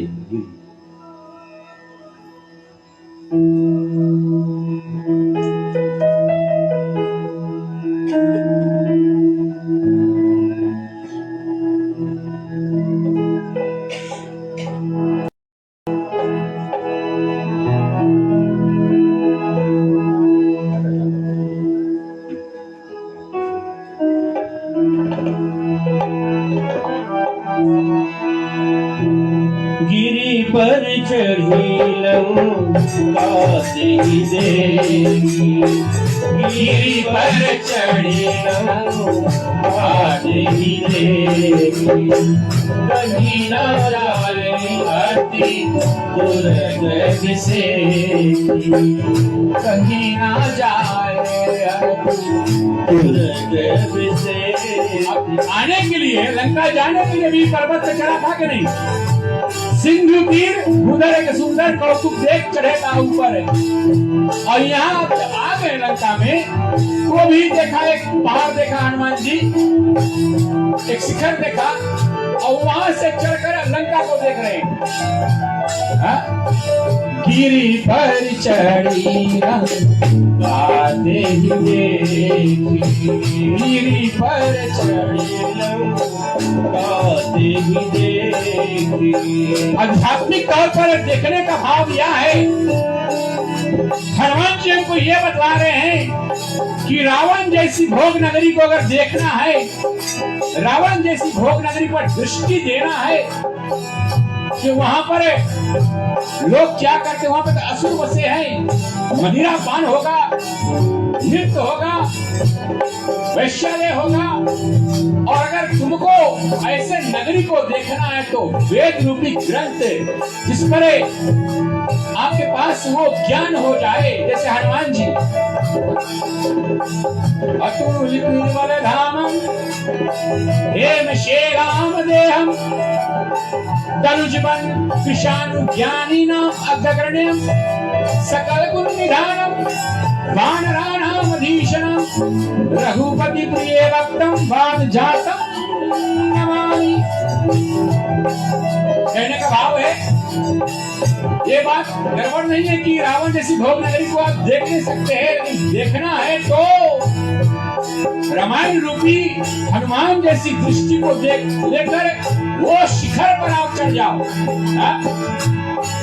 Speaker 1: गिरी पर चढ़ी लंका ही देगी,
Speaker 2: गिरी पर चढ़ी
Speaker 1: लंका ही देगी। कहीं ना जाए अति दुर्गति से,
Speaker 2: कहीं ना जाए
Speaker 1: दुर्गति से।
Speaker 2: आने के लिए, लंका जाने के लिए भी पर्वत से चढ़ा था कि नहीं? सिंधु तीर उधर एक सुंदर कौतुक देख चढ़े था ऊपर, और यहाँ जब आ गए लंका में तो भी देखा, एक पहाड़ देखा हनुमान जी, एक शिखर देखा, और वहां से चढ़कर लंका को देख रहे हैं। गिरी पर चढ़ी लंका देखी, गिरी पर चढ़ी आध्यात्मिक तौर पर देखने का भाव यह है, हनुमान जी हमको ये बतला रहे हैं कि रावण जैसी भोग नगरी को अगर देखना है, रावण जैसी भोग नगरी पर दृष्टि देना है, कि वहां पर लोग क्या करते, वहां पर तो असुर बसे हैं, मदिरा पान होगा, नृत्य होगा, वैश्यालय होगा। और अगर तुमको ऐसे नगरी को देखना है तो वेद रूपी ग्रंथ जिस पर आपके पास वो ज्ञान हो जाए, जैसे हनुमान जी अतुलित निर्मल धामम हेम शेराम देहम तनुजबन विषाणु ज्ञानी नाम अग्रगण्यम सकल गुण निधानम वानराणाम अधीशनम रघुपति प्रिय वक्तम वाद जातम नमामि। कहने का भाव है, ये बात गड़बड़ नहीं है कि रावण जैसी भोग नगरी को आप देख नहीं सकते हैं, लेकिन देखना है तो रामायण रूपी हनुमान जैसी दृष्टि को लेकर वो शिखर पर आप चढ़ जाओ,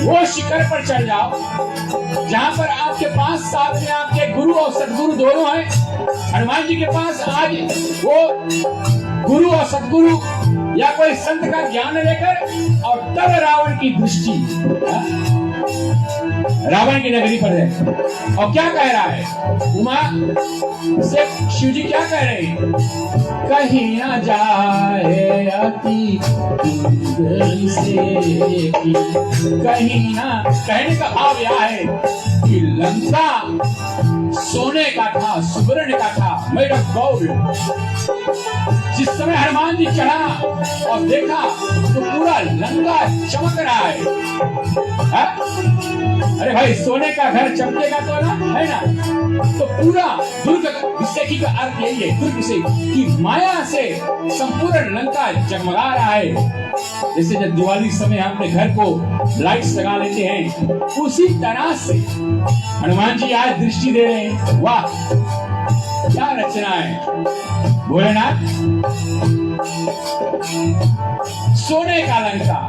Speaker 2: वो शिखर पर चढ़ जाओ जहां पर आपके पास साथ में आपके गुरु और सदगुरु दोनों हैं। हनुमान जी के पास आज वो गुरु और सदगुरु या कोई संत का ज्ञान लेकर, और तब रावण की दृष्टि रावण की नगरी पर है। और क्या कह रहा है उमा से, शिव जी क्या कह रहे हैं, कहीं ना जाए अति दूर से, कहीं ना, कहने का भाव यह है कि लंका सोने का था, सुवर्ण का था, मेड ऑफ गोल्ड। जिस समय हनुमान जी चढ़ा और देखा तो पूरा लंका चमक रहा है। अरे भाई, सोने का घर चमकेगा तो ना, है ना? तो पूरा दुर्ग विषय का अर्थ यही है, दुर्ग से कि माया से संपूर्ण लंका जगमगा रहा है। जैसे जब दिवाली समय हम अपने घर को लाइट्स लगा लेते हैं, उसी तरह से हनुमान जी आज दृष्टि दे रहे हैं। वाह, क्या रचना है भोलेनाथ। सोने का लंका,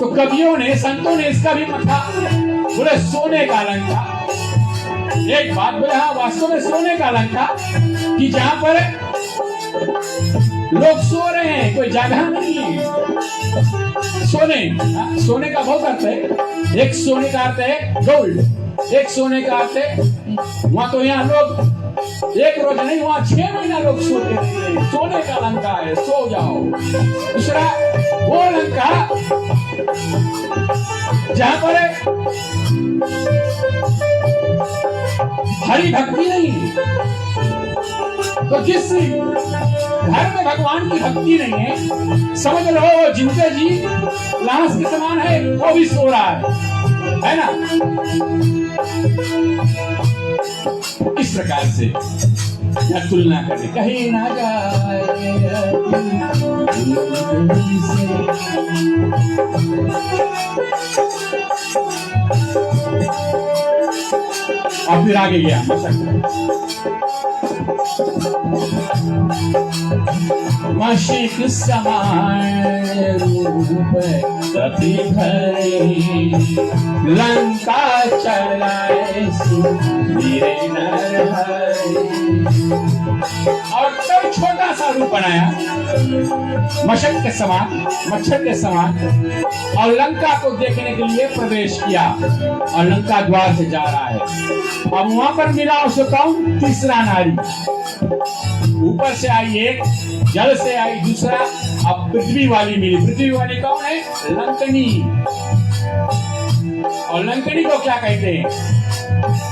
Speaker 2: तो कवियों ने, संतों ने इसका भी मथा बोले सोने का लंका। एक बात बोले, हाँ वास्तव में सोने का लंका कि जहां पर लोग सो रहे हैं, कोई जगह नहीं है। सोने, सोने का बहुत अर्थ है। एक सोने का अर्थ है गोल्ड, एक सोने का अर्थ है वहां तो यहाँ लोग एक रोज नहीं, वहां 6 महीना लोग सोते हैं। सोने का लंका है, सो जाओ। दूसरा वो लंका जहां पर हरि भक्ति नहीं, तो जिस घर में भगवान की भक्ति नहीं है, समझ लो जिंदगी जी लाश के समान है, वो भी सो रहा है ना? इस प्रकार से तुलना करें, कहीं ना जाए और फिर आगे गया मशिक समान रूप कभी भरे लंका चलाए मेरे नर हरे। और तब छोटा सा रूप बनाया मशक के समान, मच्छर के समान, और लंका को देखने के लिए प्रवेश किया और लंका द्वार से जा रहा है। अब वहां पर मिला उसे कौन? तीसरा नारी। ऊपर से आई एक, जल से आई दूसरा, अब पृथ्वी वाली मिली। पृथ्वी वाली कौन है? लंकनी। और लंकनी को क्या कहते हैं?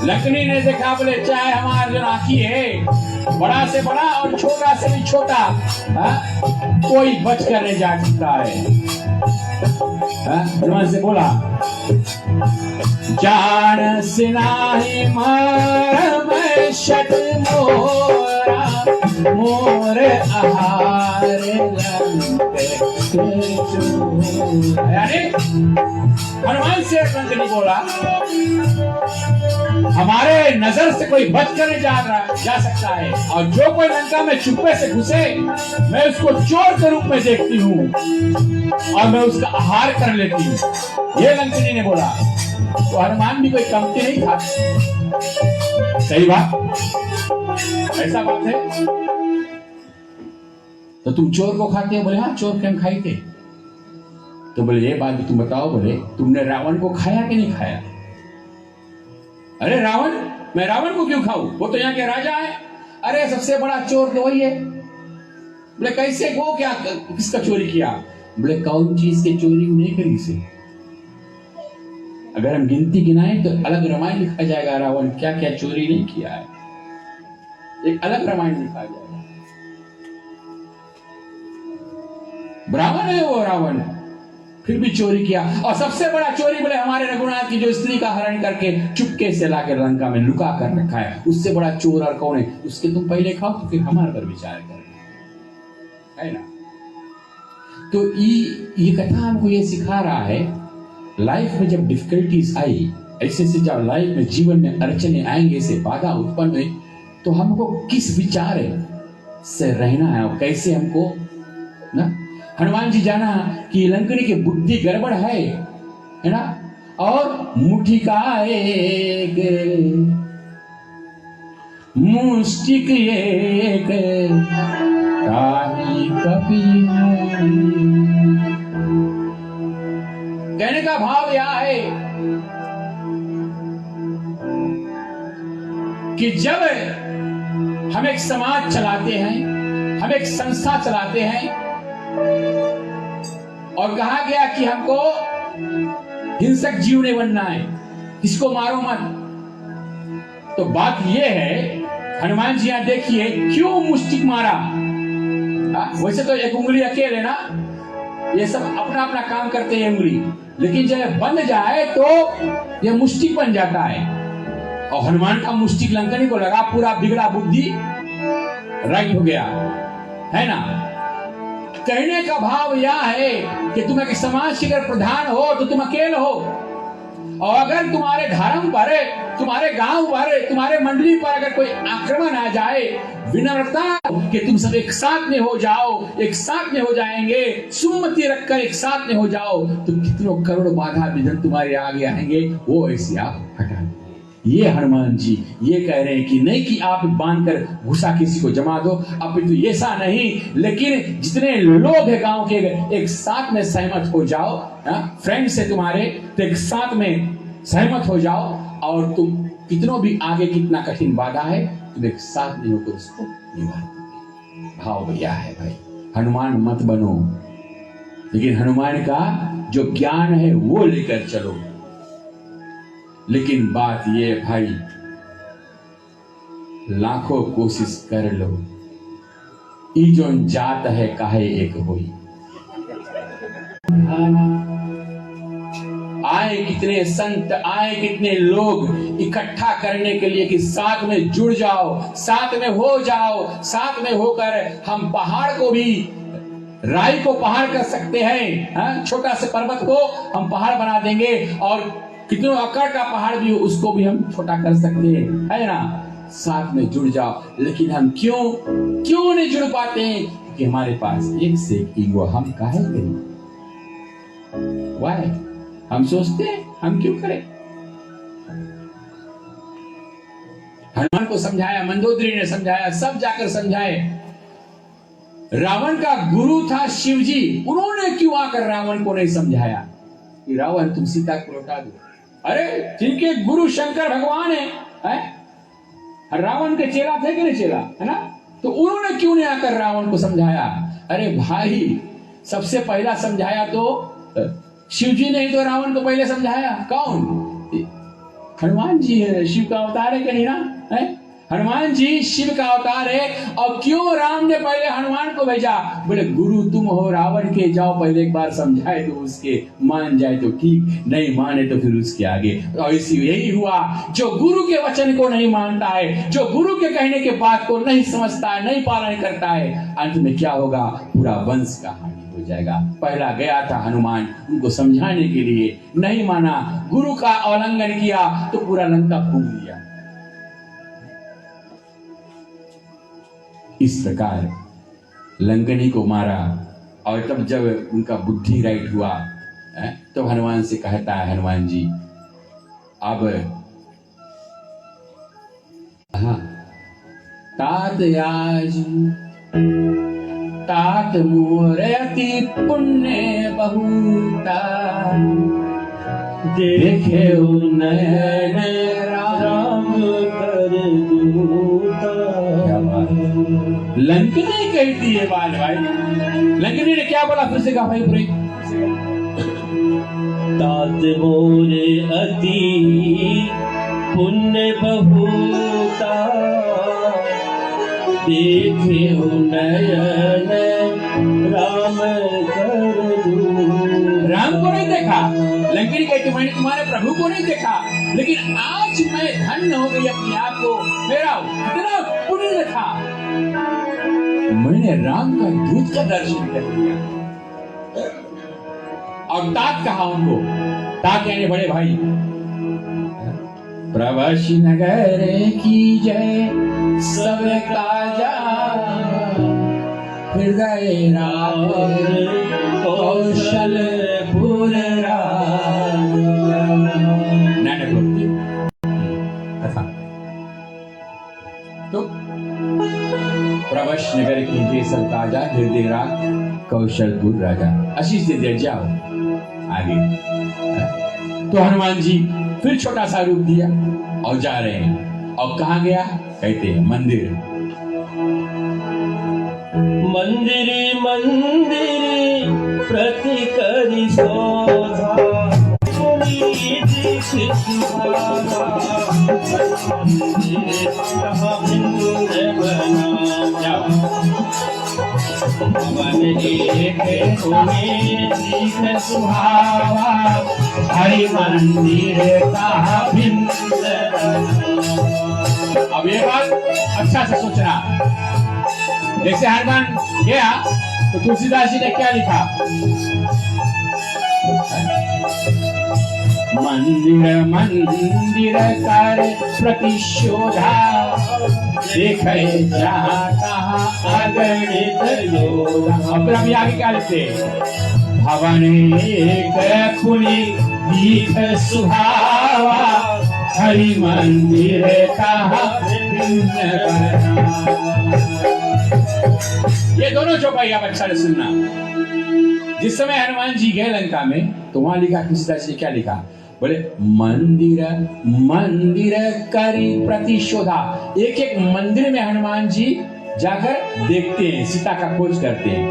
Speaker 2: लंकनी ने देखा, बोले चाहे हमारा जो आँखी है बड़ा से बड़ा और छोटा से भी छोटा, कोई बच कर नहीं जा सकता है। हनुमान से बोला, जान से नाही मरम शट मोरा, मोर आहार यानी हनुमान से लंकनी बोला, हमारे नजर से कोई बच कर नहीं जा सकता है, और जो कोई लंका में चुप्पे से घुसे मैं उसको चोर के रूप में देखती हूँ और मैं उसका आहार कर लेती हूँ। ये लंकनी ने बोला। तो हनुमान भी कोई कमती नहीं था। सही बात, ऐसा बात है। तो तुम चोर को खाते हो? बोले हाँ, चोर के हम खाए थे। तो बोले ये बात भी तुम बताओ, बोले तुमने रावण को खाया कि नहीं खाया? अरे रावण, मैं रावण को क्यों खाऊं? वो तो यहाँ के राजा है। अरे सबसे बड़ा चोर तो वही है। बोले कैसे, वो क्या, किसका चोरी किया? बोले कौन चीज के चोरी नहीं करी से। अगर हम गिनती गिनाएं तो अलग रामायण लिखा जाएगा, रावण क्या क्या चोरी नहीं किया है, एक अलग रामायण लिखा जाएगा। ब्राह्मण है वो रावण, फिर भी चोरी किया। और सबसे बड़ा चोरी बोले हमारे रघुनाथ की जो स्त्री का हरण करके चुपके से लाकर लंका में लुका कर रखा है, उससे बड़ा चोर और कौन है? उसके तुम पहले खाओ तो फिर हमारे पर विचार करें, है ना? तो ये कथा हमको ये सिखा रहा है, लाइफ में जब डिफिकल्टीज आई, ऐसे से जब लाइफ में जीवन में अड़चने आएंगे, से बाधा उत्पन्न हुई, तो हमको किस विचार से रहना है और कैसे हमको ना। हनुमान जी जाना कि लंकनी की बुद्धि गड़बड़ है ना, और मुट्ठी का एक मुष्टिक एक काही कपि है। कहने का भाव यह है कि जब हम एक समाज चलाते हैं, हम एक संस्था चलाते हैं, और कहा गया कि हमको हिंसक जीव नहीं बनना है, किसको मारो मत, तो बात यह है, हनुमान जी यहां देखिए क्यों मुष्टिक मारा। वैसे तो एक उंगली अकेले ना, ये सब अपना अपना काम करते हैं उंगली, लेकिन जब बंध जाए तो ये मुष्टिक बन जाता है। और हनुमान का मुष्टिक लंकनी को लगा, पूरा बिगड़ा बुद्धि राइट हो गया, है ना। कहने का भाव यह है कि तुम एक समाज के अगर प्रधान हो तो तुम अकेले हो, और अगर तुम्हारे धर्म पर, तुम्हारे गांव पर, तुम्हारे मंडली पर अगर कोई आक्रमण आ जाए, विनम्रता कि तुम सब एक साथ में हो जाओ, एक साथ में हो जाएंगे, सुमति रखकर एक साथ में हो जाओ, तो कितनों करोड़ बाधा विघ्न तुम्हारे आगे आएंगे, वो ऐसे आप हटा। ये हनुमान जी ये कह रहे हैं कि नहीं कि आप बांधकर घुसा किसी को जमा दो, अब तो ऐसा नहीं, लेकिन जितने लोग हैं गांव के एक साथ में सहमत हो जाओ, फ्रेंड से तुम्हारे, तो एक साथ में सहमत हो जाओ, और तुम कितनों भी आगे कितना कठिन बाधा है, तुम एक साथ में होकर उसको निभा दोगे। भाव भैया है भाई, हनुमान मत बनो, लेकिन हनुमान का जो ज्ञान है वो लेकर चलो। लेकिन बात ये भाई, लाखों कोशिश कर लो, ई जोन जात है काहे एक होई। आए कितने संत, आए कितने लोग इकट्ठा करने के लिए कि साथ में जुड़ जाओ, साथ में हो जाओ, साथ में होकर हम पहाड़ को भी, राई को पहाड़ कर सकते हैं, छोटा से पर्वत को हम पहाड़ बना देंगे, और कितनों अकड़ का पहाड़ भी हो उसको भी हम छोटा कर सकते हैं, है ना। साथ में जुड़ जाओ, लेकिन हम क्यों नहीं जुड़ पाते हैं? क्योंकि हमारे पास एक से एक ईगो, हम काहे करें? वाई? हम सोचते हैं हम क्यों करें। हनुमान को समझाया, मंदोदरी ने समझाया, सब जाकर समझाए। रावण का गुरु था शिव जी, उन्होंने क्यों आकर रावण को नहीं समझाया कि रावण तुम सीता को लौटा दो? अरे जिनके गुरु शंकर भगवान है? रावण के चेला थे कि नहीं चेला, है ना? तो उन्होंने क्यों नहीं आकर रावण को समझाया? अरे भाई, सबसे पहला समझाया तो शिव जी ने ही तो रावण को पहले समझाया। कौन? हनुमान जी है, शिव का अवतार है कि नहीं ना? है हनुमान जी शिव का अवतार है। और क्यों राम ने पहले हनुमान को भेजा? बोले गुरु तुम हो रावण के, जाओ पहले एक बार समझाए तो उसके, मान जाए तो ठीक, नहीं माने तो फिर उसके आगे। और इसी यही हुआ, जो गुरु के वचन को नहीं मानता है, जो गुरु के कहने के बात को नहीं समझता है, नहीं पालन करता है, अंत में क्या होगा? पूरा वंश का हानि हो जाएगा। पहला गया था हनुमान उनको समझाने के लिए, नहीं माना, गुरु का उल्लंघन किया तो पूरा लंका फूंक दिया। इस प्रकार लंकनी को मारा। और तब जब उनका बुद्धि राइट हुआ तो हनुमान से कहता है, हनुमान जी अब तात मोर अति पुण्य बहुता, देखे नयन राम कर दूता। लंकनी कहती है बाल भाई, लंकनी ने क्या बोला? फिर से कहा भाई पूरे,
Speaker 1: तात मोरे अति पुण्य बहुता, देखे नयन राम कर दूता।
Speaker 2: राम को नहीं देखा, लंकनी कहती मैंने तुम्हारे प्रभु को नहीं देखा, लेकिन आज मैं धन्य हो गई अपने आप को, मेरा इतना पुण्य था, मैंने राम का दूत का दर्शन कर लिया। और तात कहा उनको, तात यानी बड़े भाई। प्रवशी नगर की जय सब काजा, हृदय कौशलपुर तो प्रवश नगर की जय सब काजा, हृदय कौशलपुर राजा। आशीष दे दिया, जाओ आगे। तो हनुमान जी फिर छोटा सा रूप दिया और जा रहे हैं। और कहाँ गया? कहते हैं मंदिर।
Speaker 1: मंदिरी मंदिरी प्रति करि शोभा,
Speaker 2: हरि मंदिर का भिन्न। अब ये बात अच्छा से सोचना, जैसे हनुमान गया तो तुलसीदास जी ने क्या लिखा? मंदिर मंदिर कर प्रतिशोधा, देखे जहाँ तहाँ अगणित योधा। अब अभी आगे क्या लिखते? भवन एक पुनि दीख सुहावा, हरि मंदिर कहाँ भिन्न बना। ये दोनों चौपाई आप अच्छा से सुनना। जिस समय हनुमान जी गए लंका में तो वहां लिखा, तुलसीदास जी ने क्या लिखा? बोले मंदिर मंदिर करी प्रतिशोधा। एक एक मंदिर में हनुमान जी जाकर देखते हैं, सीता का खोज करते हैं।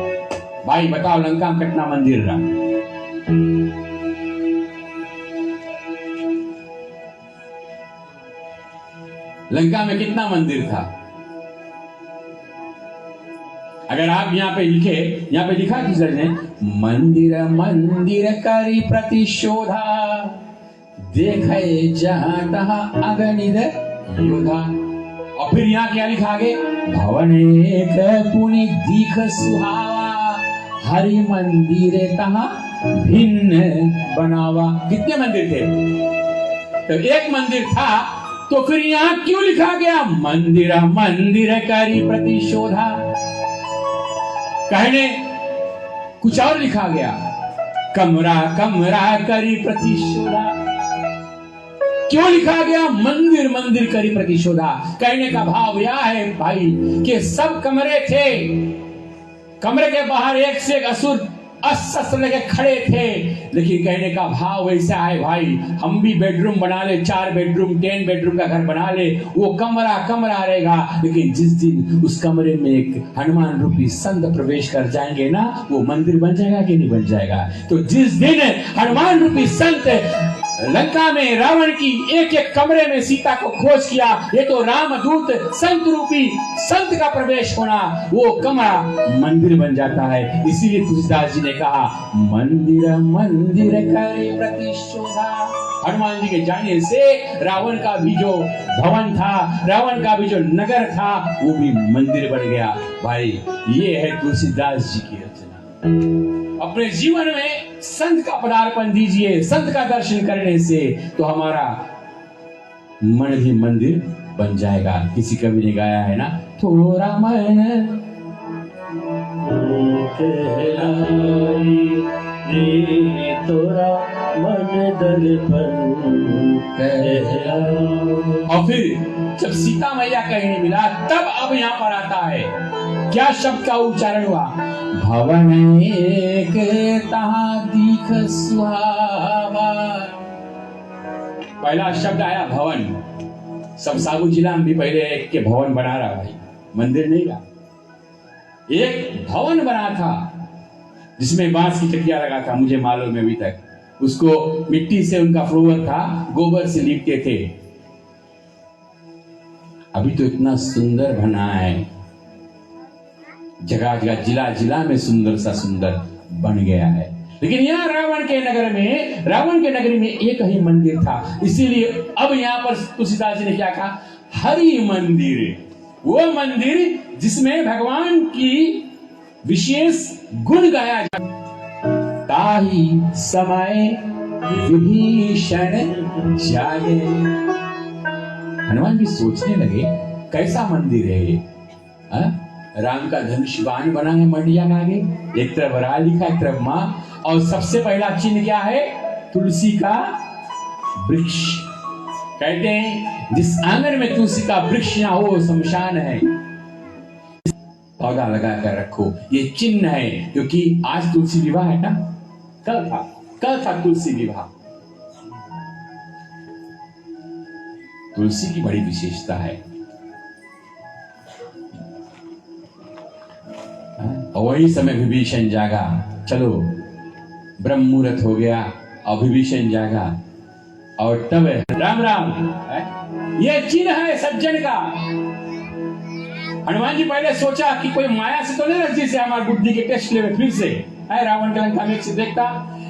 Speaker 2: भाई बताओ लंका में कितना मंदिर रहा? लंका में कितना मंदिर था? अगर आप यहाँ पे लिखे, यहाँ पे लिखा किस ने? मंदिर मंदिर करी प्रतिशोधा, देखे जहां तहां अगणित योधा। और फिर यहाँ क्या लिखा आगे? भवन एक पुनि दीख सुहावा, हरि मंदिर तहां भिन्न बनावा। कितने मंदिर थे? तो एक मंदिर था, तो फिर यहाँ क्यों लिखा गया मंदिर मंदिर करी प्रतिशोधा? कहने कुछ और लिखा गया, कमरा कमरा करी प्रतिशोधा। क्यों लिखा गया मंदिर मंदिर करी प्रतिशोधा? कहने का भाव यह है भाई कि सब कमरे थे, कमरे के बाहर एक से एक असुर अस्त्र लेके खड़े थे, लेकिन कहने का भाव ऐसा है भाई, हम भी बेडरूम बना ले, 4 बेडरूम 10 बेडरूम का घर बना ले, वो कमरा कमरा रहेगा, लेकिन जिस दिन उस कमरे में एक हनुमान रूपी संत प्रवेश कर जाएंगे ना, वो मंदिर बन जाएगा कि नहीं बन जाएगा? तो जिस दिन हनुमान रूपी संत लंका में रावण की एक एक कमरे में सीता को खोज किया, ये तो रामदूत संत रूपी संत का प्रवेश होना, वो कमरा मंदिर बन जाता है। इसीलिए तुलसीदास जी ने कहा मंदिर मंदिर करे प्रतिशोधा। हनुमान जी के जाने से रावण का भी जो भवन था, रावण का भी जो नगर था, वो भी मंदिर बन गया। भाई ये है तुलसीदास जी की रचना। अपने जीवन में संत का पदार्पण दीजिए, संत का दर्शन करने से तो हमारा मन भी मंदिर बन जाएगा। किसी कवि ने गाया है ना, थोड़ा मन
Speaker 1: तोरा मन दर्पण।
Speaker 2: और फिर जब सीता मैया कहीं नहीं मिला, तब अब यहाँ पर आता है, क्या शब्द का उच्चारण हुआ, भवन एक तहाँ दीख सुहावा। पहला शब्द आया भवन। सब साबू जिला में भी पहले एक के भवन बना रहा भाई, मंदिर नहीं रहा, एक भवन बना था जिसमें बांस की चटिया लगा था, मुझे मालूम है अभी तक। उसको मिट्टी से उनका फ्लोर था, गोबर से लिपते थे। अभी तो इतना सुंदर बना है, जगह जगह जिला जिला में सुंदर सा सुंदर बन गया है। लेकिन यहाँ रावण के नगरी में एक ही मंदिर था। इसीलिए अब यहाँ पर तुलसीदास जी ने क्या कहा, हरि मंदिर, वो मंदिर जिसमें भगवान की विशेष गुण गाया जाता। ताही समय विभीषण जागे। हनुमान जी सोचने लगे कैसा मंदिर है ये, राम का धनुष बाण बना है मंडिया में आगे, एक तरफ रा लिखा, एक तरफ माँ, और सबसे पहला चिन्ह क्या है, तुलसी का वृक्ष। कहते हैं जिस आंगन में तुलसी का वृक्ष ना हो शमशान है। पौधा लगा कर रखो, ये चिन्ह है, क्योंकि आज तुलसी विवाह है ना, कल था तुलसी विवाह। तुलसी की बड़ी विशेषता है। और वही समय विभीषण जागा, चलो ब्रह्म मुहूर्त हो गया और विभीषण जागा, और तब राम राम ये चिन्ह है सज्जन का। हनुमान जी पहले सोचा कि कोई माया से तो नहीं रख से हमारी बुद्धि के टेस्ट ले फिर से रावण के लंका में से देखता,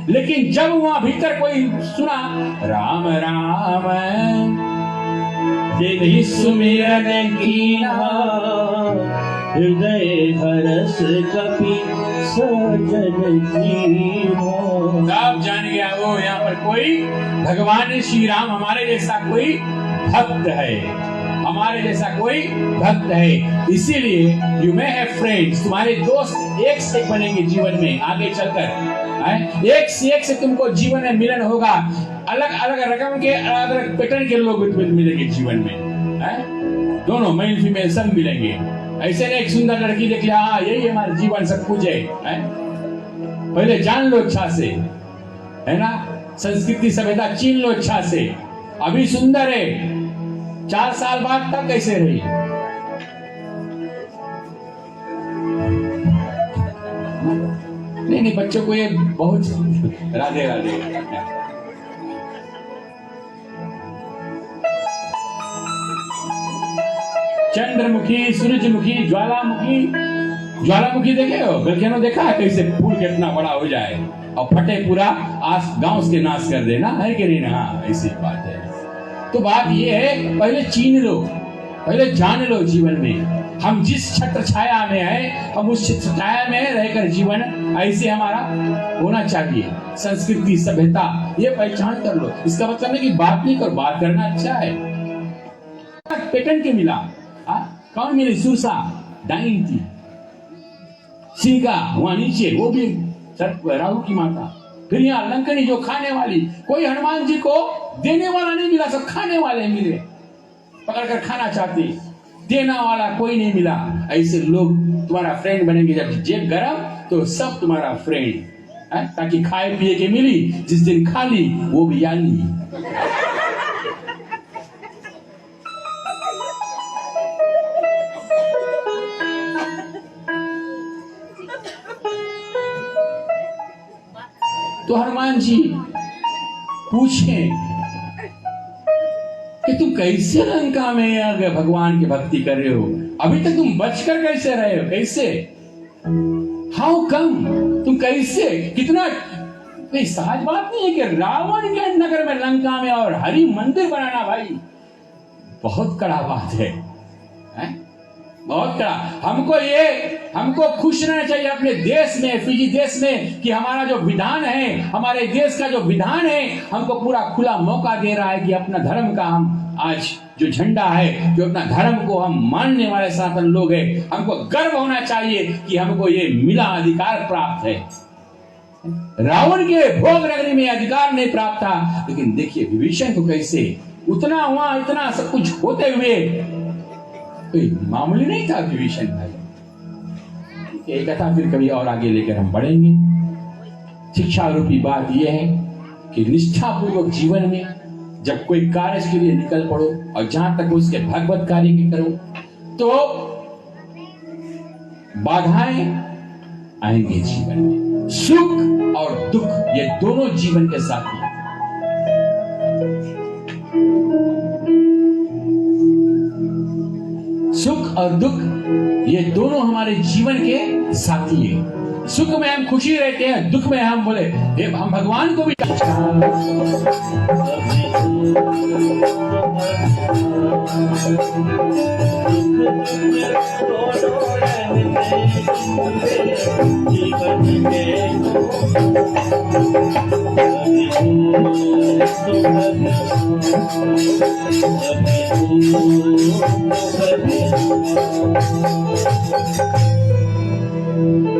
Speaker 2: लेकिन जब वहां भीतर कोई सुना राम राम
Speaker 1: जिन्हि सुमिरन कीना, हृदय हरस कपि सजन जीवा।
Speaker 2: आप जान गया वो यहाँ पर कोई भगवान श्री राम हमारे जैसा कोई भक्त है, हमारे जैसा कोई भक्त है। इसीलिए यू मे हैव फ्रेंड्स, तुम्हारे दोस्त एक से एक बनेंगे जीवन में आगे चलकर, एक से एक से तुमको जीवन में मिलन होगा। अलग अलग रकम के अलग अलग पैटर्न के लोग मिलेंगे जीवन में, दोनों मेल फीमेल सब मिलेंगे। ऐसे नहीं एक सुंदर लड़की देख लिया, हाँ यही हमारा जीवन सब कुछ है। पहले जान लो अच्छा से, है ना, संस्कृति सभ्यता चीन लो अच्छा से। अभी सुंदर है, 4 साल बाद तब कैसे रही। नहीं बच्चों को ये बहुत राधे राधे। चंद्रमुखी, सूरजमुखी, ज्वालामुखी देखे हो, गलखेनो देखा है कैसे फूल कितना बड़ा हो जाए और फटे पूरा गांव के नाश कर देना है कि नहीं। हाँ ऐसी बात है। तो बात ये है, पहले चीन लो, पहले जान लो जीवन में हम जिस छत्र छाया में है, हम उस छत्र छाया में रहकर जीवन ऐसे हमारा होना चाहिए। संस्कृति, सभ्यता, ये पहचान कर लो। इसका मतलब नहीं कि बात नहीं करो, बात करना अच्छा है। पेटेंट के मिला, कौन मिली? सुरसा डाइन थी, सिंगा वहां नीचे, वो भी राहु की माता। फिर यहाँ लंकनी जो खाने वाली, कोई हनुमान जी को देने वाला नहीं मिला, सब खाने वाले मिले, पकड़कर खाना चाहते, देना वाला कोई नहीं मिला। ऐसे लोग तुम्हारा फ्रेंड बनेंगे। जब जेब गरम तो सब तुम्हारा फ्रेंड, ताकि खाए पिए के मिली, जिस दिन खा ली वो भी याली। तो हनुमान जी पूछे कि तुम कैसे लंका में अगर भगवान की भक्ति कर रहे हो, अभी तक तुम बचकर कैसे रहे हो? कैसे? How come? तुम कैसे? कितना? कोई सहज बात नहीं है कि रावण के नगर में, लंका में और हरि मंदिर बनाना, भाई बहुत कड़ा बात है, बहुत कड़ा। हमको खुश रहना चाहिए अपने देश में, फिजी देश में, कि हमारा जो विधान है, हमारे देश का जो विधान है, हमको पूरा खुला मौका दे रहा है कि अपना धर्म का हम आज जो झंडा है, जो अपना धर्म को हम मानने वाले सनातन लोग हैं, हमको गर्व होना चाहिए कि हमको ये मिला, अधिकार प्राप्त है। रावण के भोग नगरी में अधिकार नहीं प्राप्त था, लेकिन देखिए विभीषण को कैसे, उतना वहां इतना सब कुछ होते हुए कोई मामूली नहीं था विभीषण भाई। एक कथा फिर कभी और आगे लेकर हम बढ़ेंगे। शिक्षा रूपी बात यह है कि निष्ठापूर्वक जीवन में जब कोई कार्य के लिए निकल पड़ो, और जहां तक उसके भगवत कार्य की करो, तो बाधाएं आएंगे जीवन में। सुख और दुख ये दोनों जीवन के साथी हैं। सुख और दुख ये दोनों हमारे जीवन के साथी हैं। सुख में हम खुशी रहते हैं, दुख में हम बोले हम भगवान को भी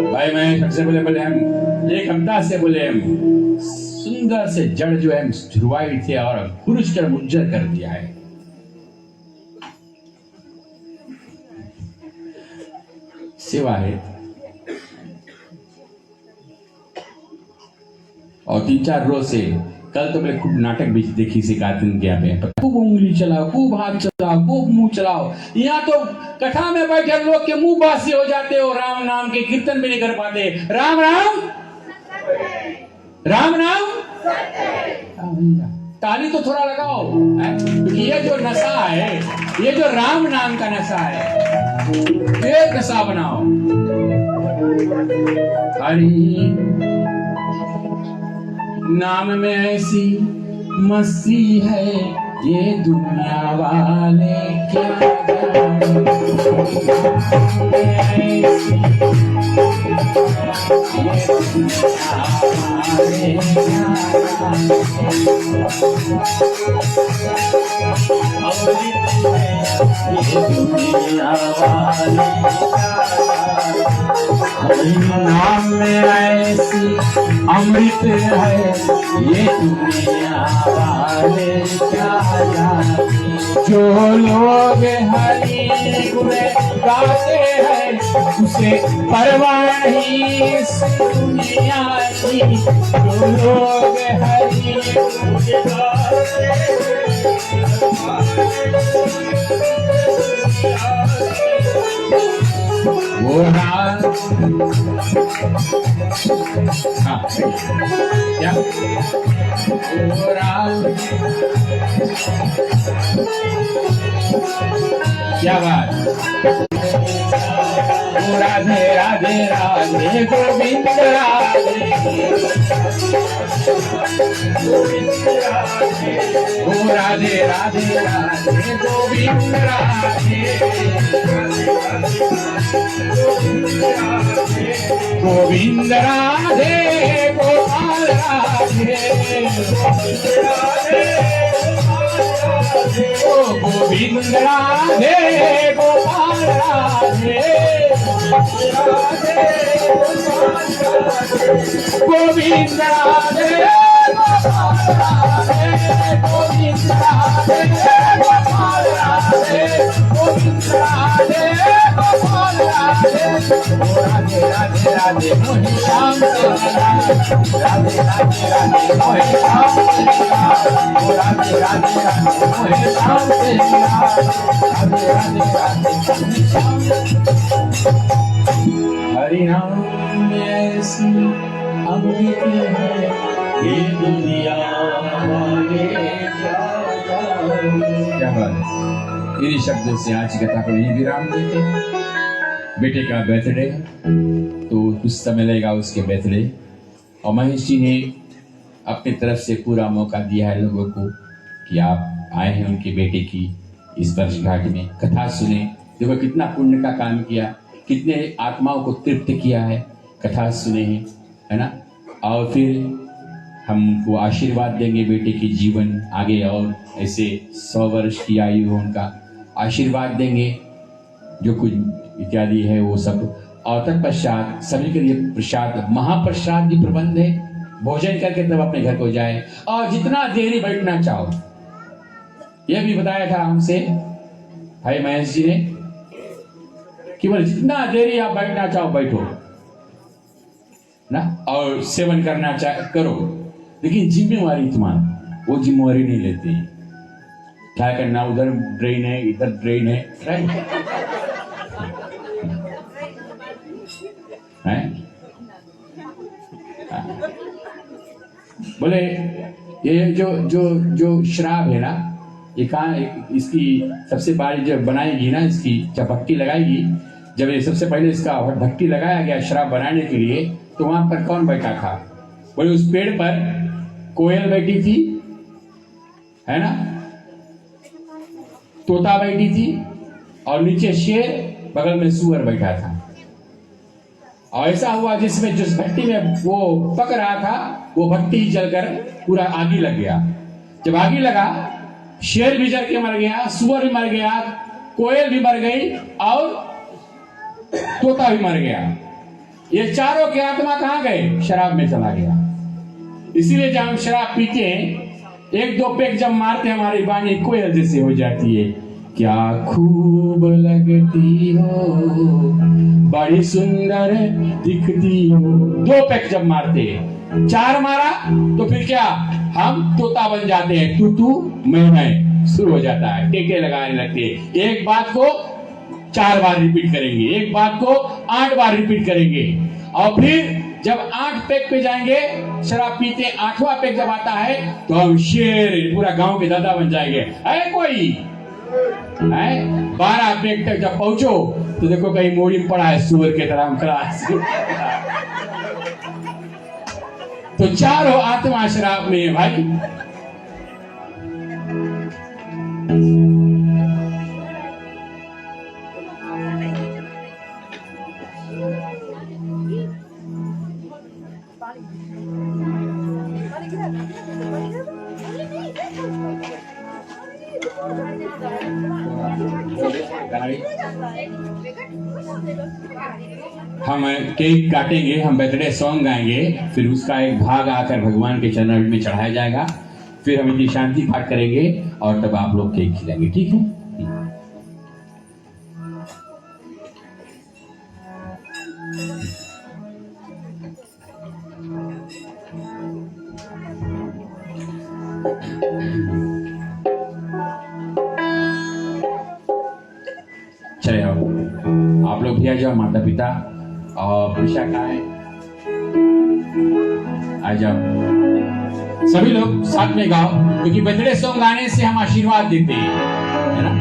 Speaker 2: भाई मैं सबसे बोले हम एक हफ्ता से बोले हम सुंदर से जड़ जो है झुरवाई थे और पुरुष कर मुज्जर कर दिया है। सेवा है। और 3-4 रोज से कल तो मैंने खूब नाटक भी देखी सिखाते के यहाँ पे, खूब उंगली चलाओ, खूब हाथ चलाओ, खूब मुंह चलाओ। यहाँ तो कथा में बैठे लोग के मुंह बासी हो जाते हो, राम नाम के कीर्तन भी नहीं कर पाते। राम राम राम नाम, ताली तो थोड़ा लगाओ, क्योंकि ये जो नशा है, ये जो राम नाम का नशा है, ये नशा बनाओ। हरि नाम में ऐसी मस्ती है, ये दुनिया वाले क्या नाम में ऐसी अमृत है, ये दुनिया वाले क्या जाने। जो लोग हरि गुण गाते हैं, उसे परवाह नहीं इस दुनिया की। जो लोग हरि गुण गाते वो राम क्या वो राम क्या बात राधे राधे राधे गोविंद राधे ओ राधे राधे राधे गोविंद राधे गोविंद राधे गोपाल राधे ओ गोविंद राधे गोपाल राधे गोविंद राधे गोविंद राधे गोपाल राधे गोविंद राधे गोपाल राधे राधे राधे राधे मोहि श्याम राधे राधे राधे मोहि श्याम राधे राधे राधे मोहि श्याम राधे राधे राधे मोहि श्याम हरि नाम ऐसी अमृत है ये दुनिया वाले क्या बात है। इन्हीं शब्दों से आज की कथा को यही विराम देते। बेटे का बर्थडे तो कुछ समय लगेगा उसके बर्थडे, और महेश जी ने अपनी तरफ से पूरा मौका दिया है लोगों को कि आप आए हैं उनके बेटे की इस वर्षगांठ में, कथा सुने। देखो कितना पुण्य का काम किया, कितने आत्माओं को तृप्त किया है, कथा सुने हैं, है ना। और फिर हम उनको आशीर्वाद देंगे बेटे के जीवन आगे और ऐसे 100 वर्ष की आयु हो, उनका आशीर्वाद देंगे जो कुछ इत्यादि है वो सब। और तत्पश्चात सभी के लिए प्रसाद, महाप्रसाद की प्रबंध है, भोजन करके तब अपने घर को जाए और जितना देरी बैठना चाहो। यह भी बताया था हमसे भाई महेश जी ने, केवल जितना देरी आप बैठना चाहो बैठो ना, और सेवन करना करो, लेकिन जिम्मेवारी तुम्हारी, वो जिम्मेवारी नहीं लेते। क्या करना, उधर ड्रेन है इधर ड्रेन है, राइट है? बोले ये जो शराब है ना, ये कहाँ, इसकी सबसे बड़ी जब बनाएगी ना, इसकी जब भट्टी लगाएगी, जब ये सबसे पहले इसका भट्टी लगाया गया शराब बनाने के लिए, तो वहां पर कौन बैठा था? बोले उस पेड़ पर कोयल बैठी थी, है ना, तोता बैठी थी, और नीचे शेर, बगल में सुअर बैठा था। और ऐसा हुआ जिसमें जिस भट्टी में वो पक रहा था, वो भट्टी जलकर पूरा आगी लग गया। जब आगी लगा, शेर भी जल के मर गया, सुअर भी मर गया, कोयल भी मर गई और तोता भी मर गया। ये चारों के आत्मा कहां गए? शराब में चला गया। इसीलिए जब हम शराब पीते हैं, 1-2 पेग जब मारते हैं, हमारी वाणी कोयल जैसे हो जाती है। क्या खूब लगती हो, बड़ी सुंदर दिखती हो। 2 पेग जब मारते हैं, 4 मारा तो फिर क्या, हम तोता बन जाते हैं, तू मैं शुरू हो जाता है, टेके लगाने लगते हैं। एक बात को 4 बार रिपीट करेंगे, एक बात को 8 बार रिपीट करेंगे, और फिर जब 8 पेग पे जाएंगे, शराब पीते 8वां पेग जब आता है, तो हम शेर, पूरा गांव के दादा बन जाएंगे। है कोई है? 12 पेग तक जब पहुंचो तो देखो कहीं मोड़ी में पड़ा है सुअर के तरह हम क्लास। तो चारों आत्मा शराब में है भाई। हम केक काटेंगे, हम बर्थडे सॉन्ग गाएंगे, फिर उसका एक भाग आकर भगवान के चरण में चढ़ाया जाएगा, फिर हम इतनी शांति पाठ करेंगे और तब आप लोग केक खिलाएंगे, ठीक है? चले आओ, आप लोग भी आ जाओ, माता पिता और निशा कहाँ है? आ जाओ, सभी लोग साथ में गाओ, क्योंकि बर्थडे सॉन्ग गाने से हम आशीर्वाद देते हैं, है ना?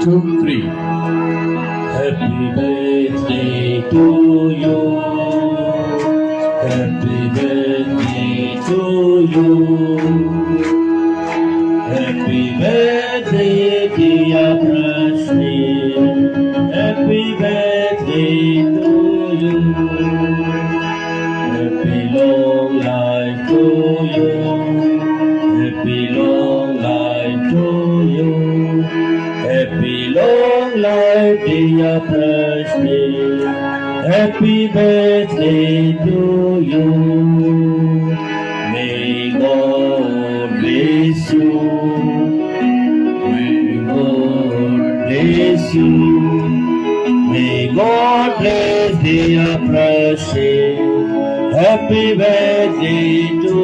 Speaker 2: 2, 3.
Speaker 1: Happy birthday to you. Happy birthday to you. Happy birthday, dear Prashni. Happy birthday to you. Happy long life to you. Happy long life to you. Happy long life, dear Prashni. Happy birthday to you. May God bless you. May God bless you. May God bless dear Prashni. Happy birthday to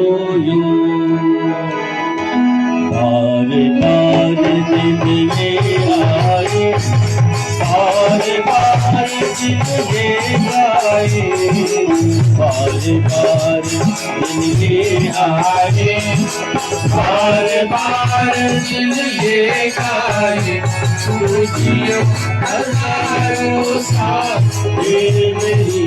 Speaker 1: you. बारे बारे दिन ये आए, बारे बारे दिन ये आए, बारे बारे दिन ये आए, बारे बारे दिन ये आए, तुझियो हजारों साल ये मेरी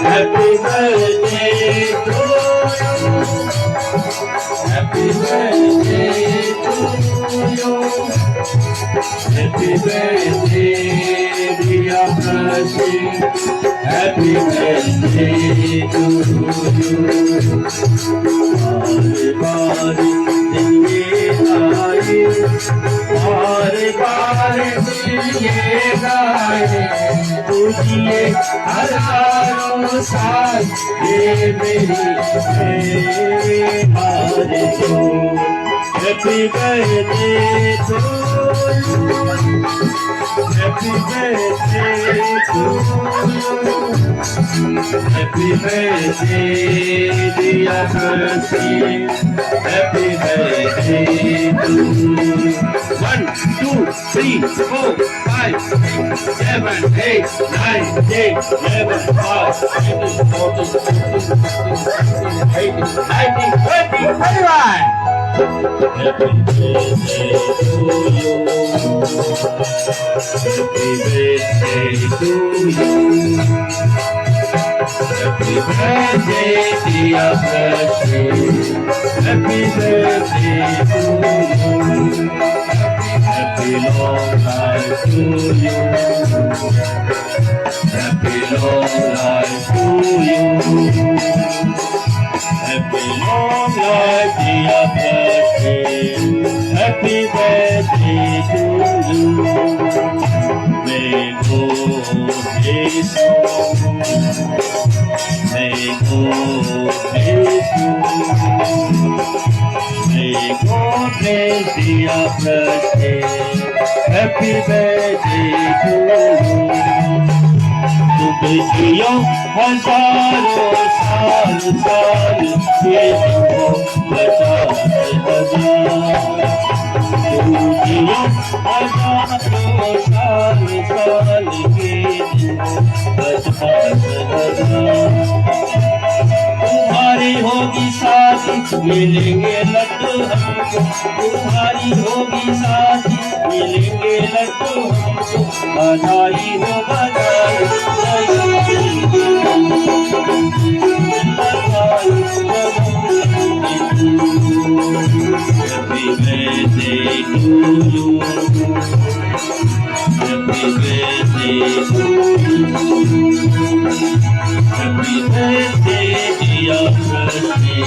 Speaker 1: Happy birthday to you. Happy birthday to you. Happy birthday, dear Prashni. Happy birthday to you. बारे बारे दिन ये आए, बारे बारे दिन ये आए, तुझे हजारों साल ये मेरी आज तो Happy birthday to you. Happy birthday to you. Happy birthday, dear Prashni. Happy birthday to you. 1, 2, 3, 4, 5, 7, 8, 9, 10, 11, 12, 13, 14, 15, 16, 17, 18, 19, 20, 21. Happy birthday to you. Happy birthday to you. Happy birthday, dear Prashni. Happy birthday to you. Happy long life to you. Happy long life to you. Happy long life, dear Prashni. Happy birthday to you. May God bless you. May God bless you. May God bless dear Prashni. Happy birthday to you. तुझियो हजारों साल साल ये हो हजार हजार तुझियो हजारों साल साल ये हो हजार हजार तुम्हारी होगी शादी मिलेंगे लड्डू हमको तुम्हारी होगी शादी मिलेंगे लड्डू हमको बधाई हो बधाई Happy birthday to you. Happy birthday to you. Happy birthday, dear Prashni.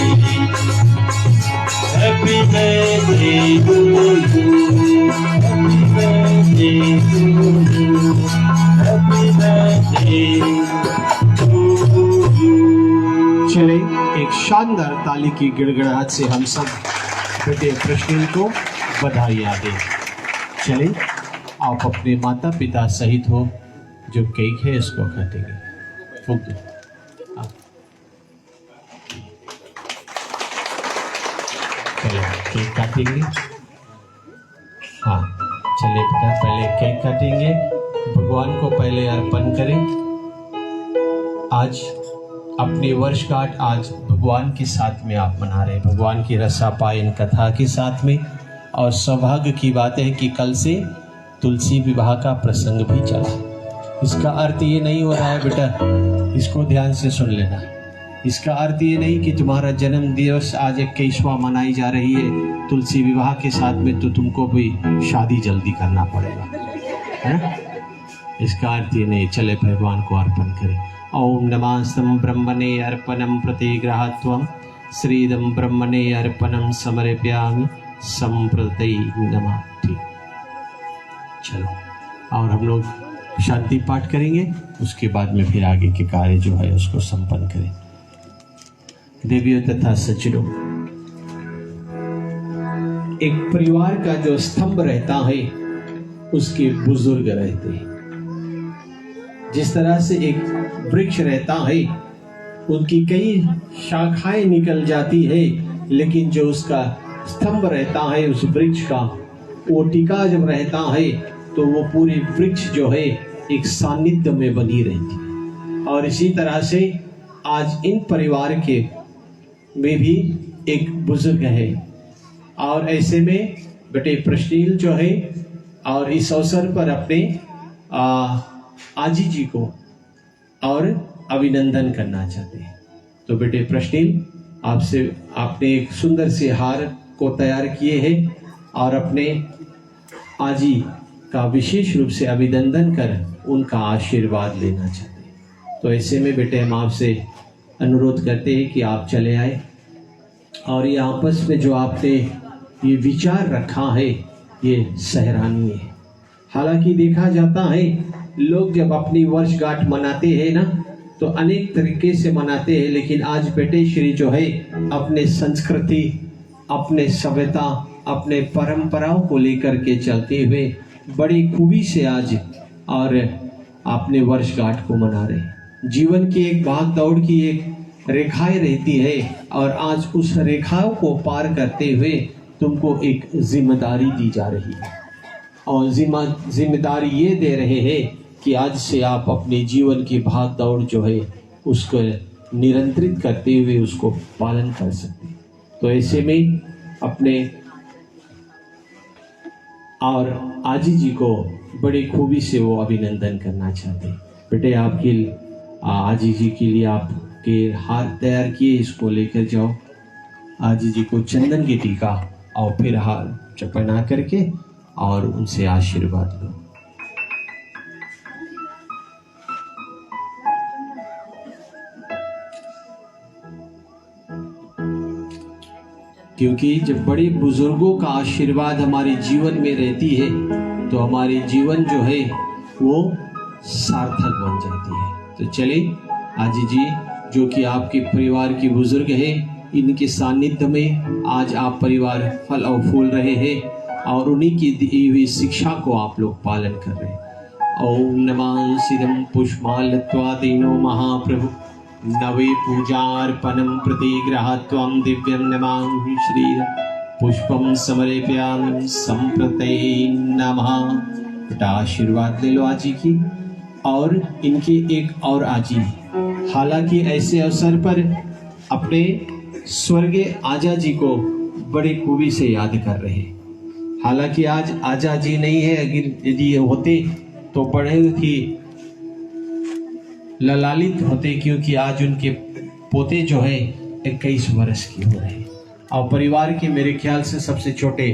Speaker 1: Happy birthday to you. Happy birthday to you. Happy birthday to you.
Speaker 3: चले एक शानदार ताली की गिड़गिड़ाहट से हम सब बेटे प्रश्न को बधाइयाँ दें। चले आप अपने माता पिता सहित हो जो केक है इसको काटेंगे। फूंक दो। चलो केक काटेंगे। हाँ चलिए बेटा पहले केक काटेंगे, भगवान को पहले अर्पण करें। आज अपनी वर्षगांठ आज भगवान के साथ में आप मना रहे हैं, भगवान की रसा पायन कथा के साथ में और सौभाग्य की बात है कि कल से तुलसी विवाह का प्रसंग भी चला। इसका अर्थ ये नहीं हो रहा है बेटा, इसको ध्यान से सुन लेना। इसका अर्थ ये नहीं कि तुम्हारा जन्म दिवस आज 21वां मनाई जा रही है, तुलसी विवाह के साथ में तो तुमको भी शादी जल्दी करना पड़ेगा, है? इसका अर्थ ये नहीं। चले भगवान को अर्पण करें। ओम नमस्तं ब्रह्मणे अर्पणं प्रतिग्रहत्वं श्रीदं ब्रह्मणे अर्पणं समर्पयामि संप्रतये नमः। ठीक, चलो और हम लोग शांति पाठ करेंगे, उसके बाद में फिर आगे के कार्य जो है उसको संपन्न करें। देवियों तथा सज्जनों, एक परिवार का जो स्तंभ रहता है उसके बुजुर्ग रहते हैं। जिस तरह से एक वृक्ष रहता है, उनकी कई शाखाएं निकल जाती है, लेकिन जो उसका स्तंभ रहता है उस वृक्ष का, वो टिका जब रहता है तो वो पूरे वृक्ष जो है एक सानिध्य में बनी रहती है। और इसी तरह से आज इन परिवार के में भी एक बुजुर्ग है, और ऐसे में बेटे प्रश्नील जो है और इस अवसर पर अपने आजी जी को और अभिनंदन करना चाहते हैं। तो बेटे प्रश्नील, आपसे आपने एक सुंदर से हार को तैयार किए हैं और अपने आजी का विशेष रूप से अभिनंदन कर उनका आशीर्वाद लेना चाहते हैं। तो ऐसे में बेटे हम आपसे अनुरोध करते हैं कि आप चले आए और ये आपस में जो आपने ये विचार रखा है ये सराहनीय है। हालांकि देखा जाता है लोग जब अपनी वर्षगांठ मनाते हैं ना तो अनेक तरीके से मनाते हैं, लेकिन आज बेटे श्री जो है अपने संस्कृति, अपने सभ्यता, अपने परंपराओं को लेकर के चलते हुए बड़ी खूबी से आज और अपने वर्षगांठ को मना रहे हैं। जीवन की एक भाग दौड़ की एक रेखाएं रहती है और आज उस रेखाओं को पार करते हुए तुमको एक जिम्मेदारी दी जा रही है, और जिम्मेदारी ये दे रहे हैं कि आज से आप अपने जीवन की भाग दौड़ जो है उसको नियंत्रित करते हुए उसको पालन कर सकते हैं। तो ऐसे में अपने और आजी जी को बड़ी खूबी से वो अभिनंदन करना चाहते हैं। बेटे आपके आजी जी के लिए आपके हार तैयार किए, इसको लेकर जाओ। आजी जी को चंदन की टीका और फिर हार पहना करके और उनसे आशीर्वाद लो। क्योंकि जब बड़े बुजुर्गों का आशीर्वाद हमारे जीवन में रहती है तो हमारे जीवन जो है वो सार्थक बन जाती है। तो चले आजी जी जो कि आपके परिवार की बुजुर्ग है, इनके सानिध्य में आज आप परिवार फल और फूल रहे हैं और उन्हीं की दी हुई शिक्षा को आप लोग पालन कर रहे हैं। ओम नमः शिरं पुष्पमाल्यत्वादीनो महाप्रभु नवे पूजार्पणं प्रतिग्रहत्वं दिव्यं नमामि श्री पुष्पम समर्पयामि संप्रतये नमः। बेटा आशीर्वाद ले लो आजी की। और इनके एक और आजी, हालांकि ऐसे अवसर पर अपने स्वर्गीय आजा जी को बड़ी खूबी से याद कर रहे हैं। हालांकि आज आजा जी नहीं है, अगर यदि ये होते तो बड़े ही ललालित होते, क्योंकि आज उनके पोते जो है 21 वर्ष की हो रहे हैं और परिवार के मेरे ख्याल से सबसे छोटे,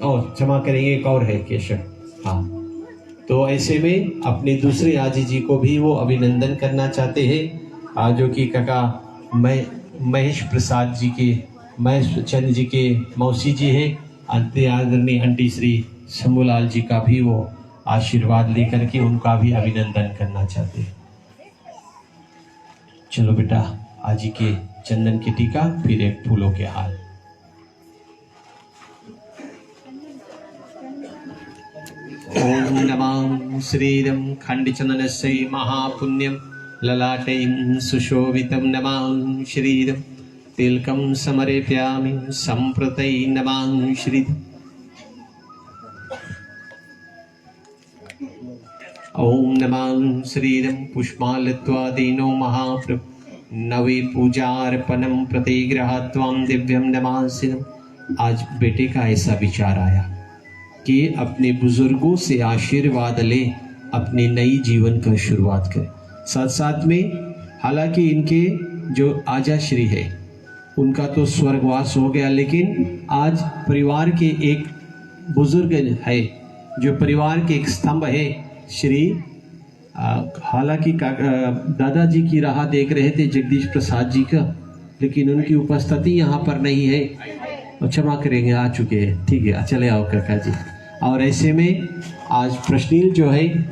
Speaker 3: और क्षमा करेंगे एक और है केशव। हाँ, तो ऐसे में अपने दूसरे आजी जी को भी वो अभिनंदन करना चाहते हैं, जो कि काका महेश प्रसाद जी के, महेश चंद जी के मौसी जी है, आदरणीय आंटी श्री शंभूलाल जी का भी वो आशीर्वाद लेकर के उनका भी अभिनंदन करना चाहते हैं। चलो बेटा आजी के चंदन की टीका, फिर एक फूलों के हार। ओम नमः श्रीरं खंडचंदनस्य महापुण्यं ललाटं सुशोभितं नमः श्रीरं तिलकं समर्पयामि संप्रतये नमः श्री। ओम नमः श्रीरं पुष्पमाल्यत्वादीनो महाप्रभु नवे पूजार्पणं प्रतिग्रहत्वं दिव्यं नमः आज बेटे का ऐसा विचार आया कि अपने बुजुर्गों से आशीर्वाद ले, अपनी नई जीवन का शुरुआत करें। साथ साथ में हालांकि इनके जो आजा श्री है उनका तो स्वर्गवास हो गया, लेकिन आज परिवार के एक बुजुर्ग है जो परिवार के एक स्तंभ है श्री हालांकि दादाजी की राह देख रहे थे जगदीश प्रसाद जी का, लेकिन उनकी उपस्थिति यहाँ पर नहीं है। क्षमा करेंगे, आ चुके हैं, ठीक है, चले आओ काका जी। और ऐसे में आज प्रश्नील जो है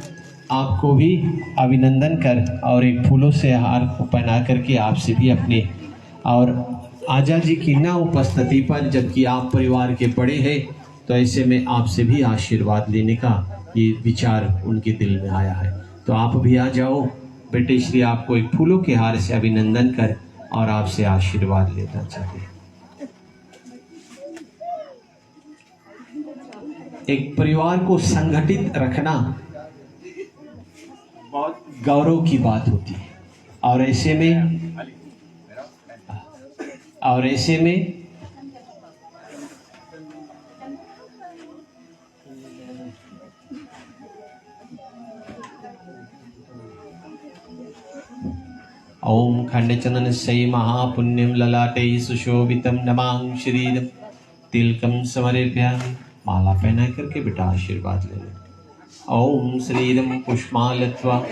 Speaker 3: आपको भी अभिनंदन कर और एक फूलों से हार को पहना करके आपसे भी अपने और आजा जी की ना उपस्थिति पर, जबकि आप परिवार के बड़े हैं, तो ऐसे में आपसे भी आशीर्वाद लेने का ये विचार उनके दिल में आया है। तो आप भी आ जाओ बेटे श्री, आपको एक फूलों के हार से अभिनंदन कर और आपसे आशीर्वाद लेना चाहिए। एक परिवार को संगठित रखना बहुत गौरव की बात होती है, और ऐसे में ओम खंडचंदनस्य महापुण्यं ललाटे सुशोभितं नमां श्रीदं तिलकं समर्पयामि। माला पहना करके बेटा आशीर्वाद ले लो। ओम श्रीदं पुष्पालत्वा,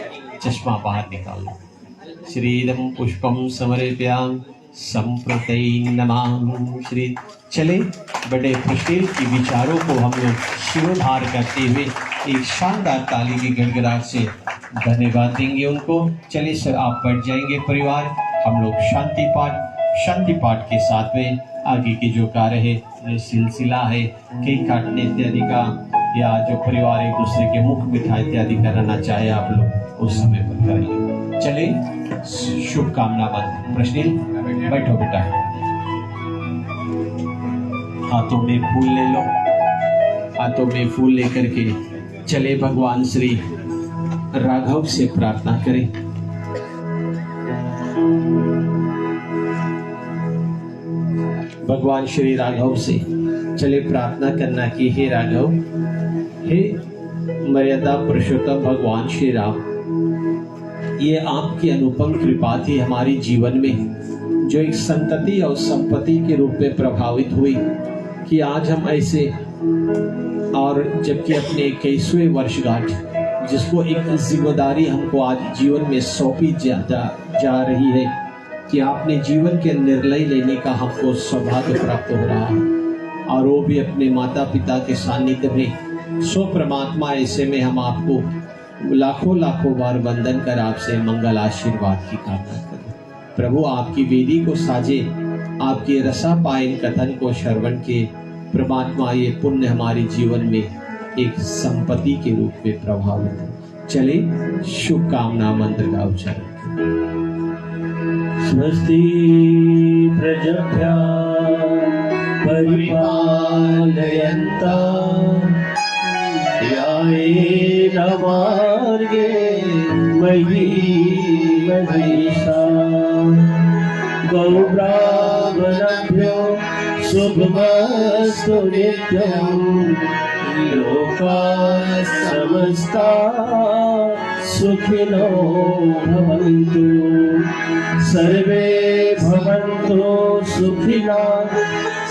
Speaker 3: चश्मा बाहर निकालो। श्रीदं पुष्पं समर्पयामि संप्रतै नमः श्री। चले बड़े प्रशील की विचारों को हम लोग शिरोधार करते हुए एक शानदार ताली की गड़गड़ाहट से धन्यवाद देंगे उनको। चलिए सर, आप बैठ जाएंगे परिवार, हम लोग शांति पाठ के साथ में आगे के जो कार्य है, सिलसिला है केक काटने इत्यादि का, या जो परिवार एक दूसरे के मुख मिठाई इत्यादि कराना चाहे आप लोग उस समय पर करेंगे। चले शुभकामना मंत्र। प्रश्निल बैठो बेटा, हाथों में फूल ले लो, हाथों में फूल लेकर के चले भगवान श्री राघव से प्रार्थना करें। भगवान श्री राघव से चले प्रार्थना करना कि हे राघव, हे मर्यादा पुरुषोत्तम भगवान श्री राम, ये आपकी अनुपम कृपा थी हमारे जीवन में, जो एक संतति और संपत्ति के रूप में प्रभावित हुई कि आज हम ऐसे, और जबकि अपने 21वें वर्षगांठ, जिसको एक जिम्मेदारी हमको आज जीवन में सौंपी जा रही है कि आपने जीवन के निर्णय लेने का हमको सौभाग्य प्राप्त हो रहा है, और वो भी अपने माता पिता के सानिध्य में। सो परमात्मा, ऐसे में हम आपको लाखों बार वंदन कर आपसे मंगल आशीर्वाद की कामना करें। प्रभु आपकी वेदी को साजे, आपके रसा पायन कथन को श्रवण के परमात्मा ये पुण्य हमारे जीवन में एक संपत्ति के रूप में प्रभावित है। चले शुभकामना मंत्र का उच्चारण करें।
Speaker 1: स्वस्ति प्रजभ्यः परिपालयन्तां न्यायेन मार्गेण महीं महिषाः गौब्राह्मणेभ्यो शुभमस्तु नित्यं लोकाः समस्ताः सुखिनो भवन्तु सर्वे भवन्तु सुखिनः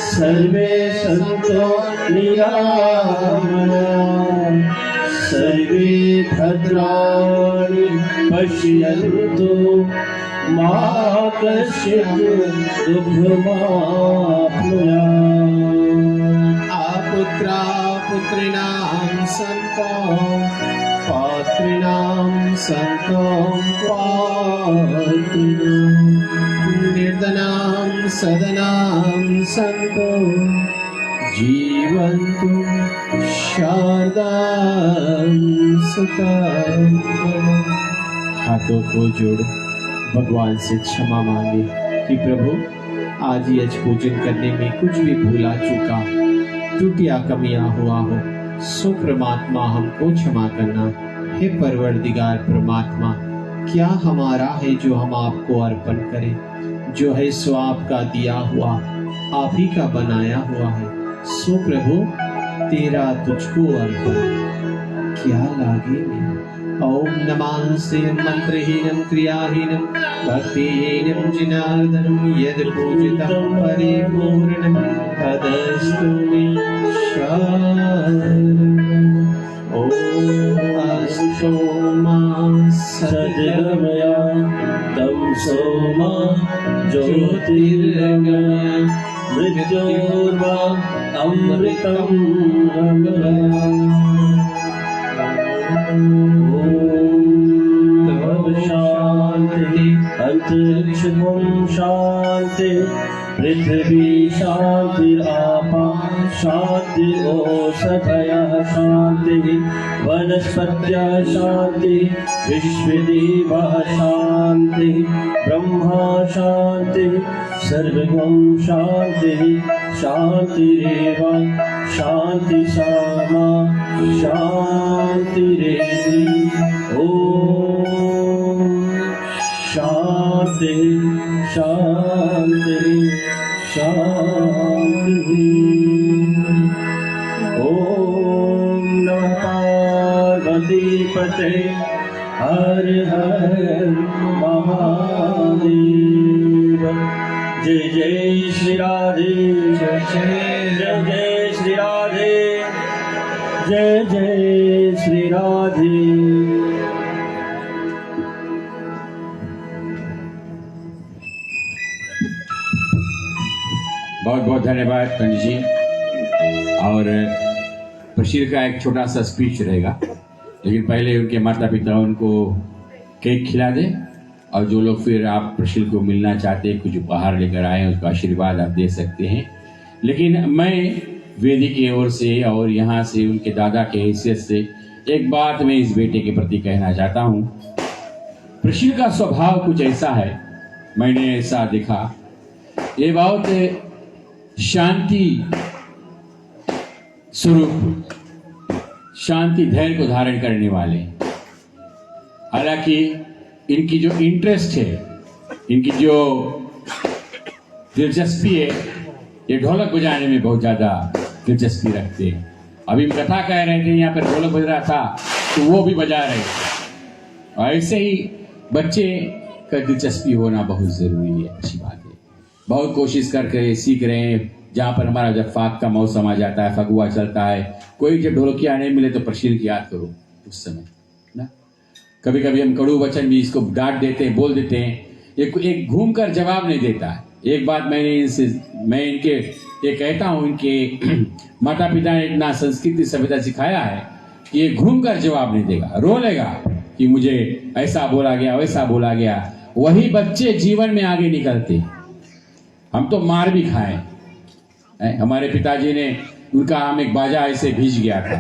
Speaker 1: सर्वे सन्तु निरामयाः सर्वे भद्राणि पश्यन्तु मा कश्चित् दुःखमाप्नुयात्।
Speaker 3: आपुत्रा पुत्रिणां सन्तों पात्रिणां सन्तों पात्रिणो निर्धनां सदनां सन्तों जीवन्तु शारदां सुतां। हाथों को जोड़ भगवान से क्षमा मांगे कि प्रभु, आज यज पूजन करने में कुछ भी भूला चूका, त्रुटियां कमियां हुआ हो, सो परमात्मा हमको क्षमा करना। हे परवरदिगार परमात्मा, क्या हमारा है जो हम आपको अर्पण करें, जो है सो आपका दिया हुआ आप ही का बनाया हुआ है, सो प्रभु तेरा तुझको अर्पण क्या लागे मैं। ओम नमांस्तेयं मंत्रहीनं क्रियाहीनं भक्तिहीनं जनार्दनं यद् पूजितं परिपूर्णं तदस्तु मे शरणम्। ओम अस्तु मा
Speaker 1: सद्गमया तं सोमा ज्योतिर्गमया मृत्योर्वा अमृतं गमया। ओम शांति अंतरिक्षं शांति पृथ्वी शांतिरापा शांति ओषधयः शांति वनस्पतयः शांति विश्वदेवः शांति ब्रह्मा शांति सर्वं शांति शांतिरेव शांति सामा शांतिरेधि। ओम शांति शांति शांति। ओम नमः पार्वती पते हर हर महादेव। जय जय श्री राधे जय जय श्री राधे जय जय श्री राधे।
Speaker 2: बहुत बहुत धन्यवाद पंडित जी। और प्रशील का एक छोटा सा स्पीच रहेगा, लेकिन पहले उनके माता पिता उनको केक खिला दें, और जो लोग फिर आप प्रशील को मिलना चाहते हैं, कुछ उपहार लेकर आए हैं, उसका आशीर्वाद आप दे सकते हैं। लेकिन मैं वेदी की ओर से और यहाँ से उनके दादा के हैसियत से एक बात मैं इस बेटे के प्रति कहना चाहता हूँ। प्रशील का स्वभाव कुछ ऐसा है, मैंने ऐसा देखा, ये बहुत शांति स्वरूप, शांति धैर्य को धारण करने वाले। हालांकि इनकी जो इंटरेस्ट है, इनकी जो दिलचस्पी है, ये ढोलक बजाने में बहुत ज़्यादा दिलचस्पी रखते हैं। अभी हम कथा कह रहे थे, यहाँ पर ढोलक बज रहा था तो वो भी बजा रहे थे। और ऐसे ही बच्चे का दिलचस्पी होना बहुत ज़रूरी है, अच्छी बात है। बहुत कोशिश करके सीख रहे हैं। जहाँ पर हमारा जब फाग का मौसम आ जाता है, फगुआ चलता है, कोई जब ढोलकिया नहीं मिले तो प्रशील की याद करो उस समय ना। कभी कभी हम कड़ू वचन भी इसको डांट देते हैं, बोल देते हैं, एक घूम कर जवाब नहीं देता है। एक बात मैं इनके ये कहता हूँ, इनके माता पिता ने इतना संस्कृति सभ्यता सिखाया है कि ये घूम कर जवाब नहीं देगा, रो लेगा कि मुझे ऐसा बोला गया वैसा बोला गया। वही बच्चे जीवन में आगे निकलते। हम तो मार भी खाए। हमारे पिताजी ने, उनका हम एक बाजा ऐसे भीज गया था,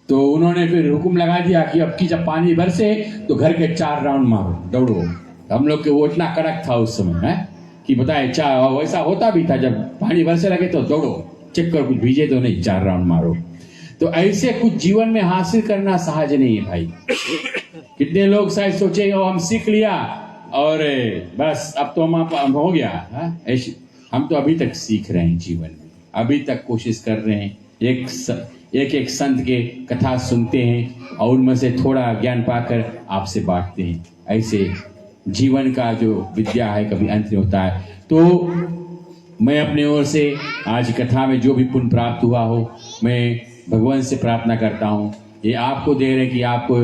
Speaker 2: तो उन्होंने फिर हुक्म लगा दिया कि अब की जब पानी बरसे तो घर के 4 राउंड मारो, दौड़ो। हम लोग के वो इतना कड़क था उस समय है कि बताए, वैसा होता भी था, जब पानी बरसे लगे तो दौड़ो, चेक कर कुछ भीजे तो नहीं, 4 राउंड मारो। तो ऐसे कुछ जीवन में हासिल करना सहज नहीं है भाई। कितने लोग शायद सोचे हम सीख लिया और बस अब तो हम हो गया। हम तो अभी तक सीख रहे हैं जीवन में, अभी तक कोशिश कर रहे हैं। एक संत के कथा सुनते हैं और उनमें से थोड़ा ज्ञान पाकर आपसे बांटते हैं। ऐसे जीवन का जो विद्या है कभी अंत नहीं होता है। तो मैं अपने ओर से आज कथा में जो भी पुण्य प्राप्त हुआ हो, मैं भगवान से प्रार्थना करता हूँ, ये आपको दे रहे कि आपको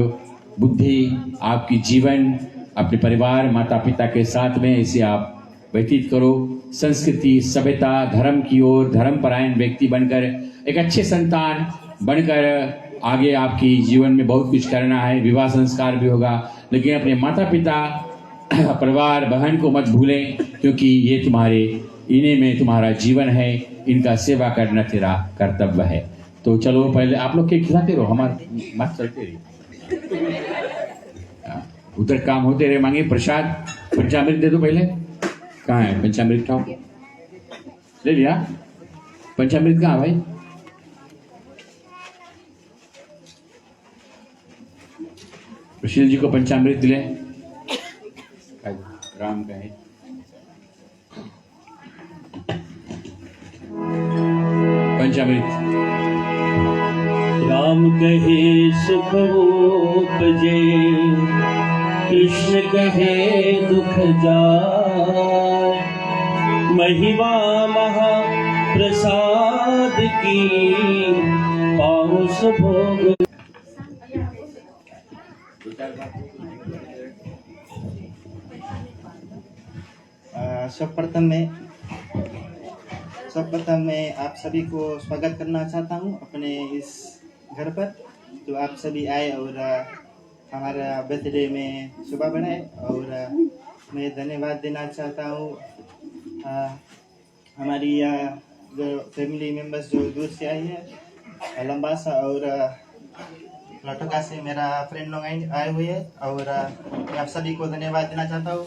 Speaker 2: बुद्धि, आपकी जीवन अपने परिवार माता पिता के साथ में ऐसे आप व्यतीत करो। संस्कृति सभ्यता धर्म की ओर धर्मपरायण व्यक्ति बनकर, एक अच्छे संतान बनकर आगे आपकी जीवन में बहुत कुछ करना है। विवाह संस्कार भी होगा, लेकिन अपने माता पिता परिवार बहन को मत भूलें, क्योंकि ये इन्हीं में तुम्हारा जीवन है। इनका सेवा करना तेरा कर्तव्य है। तो चलो पहले आप लोग के खिलाते रहो, हमारी बात चलते रही, उधर काम होते रहे। मांगे प्रसाद, पंचामृत दे दो पहले। कहाँ है पंचामृत? खाओ, ले लिया पंचामृत? कहाँ भाई? प्रशील जी को पंचामृत दिले, राम का है। पंचामृत।
Speaker 1: राम कहे सुख उपजे, कृष्ण कहे दुख जाय। महिमा महा प्रसाद की, पाओ सुभोग।
Speaker 4: सर्वप्रथम मैं आप सभी को स्वागत करना चाहता हूं अपने इस घर पर। तो आप सभी आए और हमारा बर्थडे में शुभ बनाए। और मैं धन्यवाद देना चाहता हूं हमारी जो फैमिली मेंबर्स जो दूर से आई है, लंबासा और लटका से मेरा फ्रेंड लोग आए हुए हैं। और मैं आप सभी को धन्यवाद देना चाहता हूँ।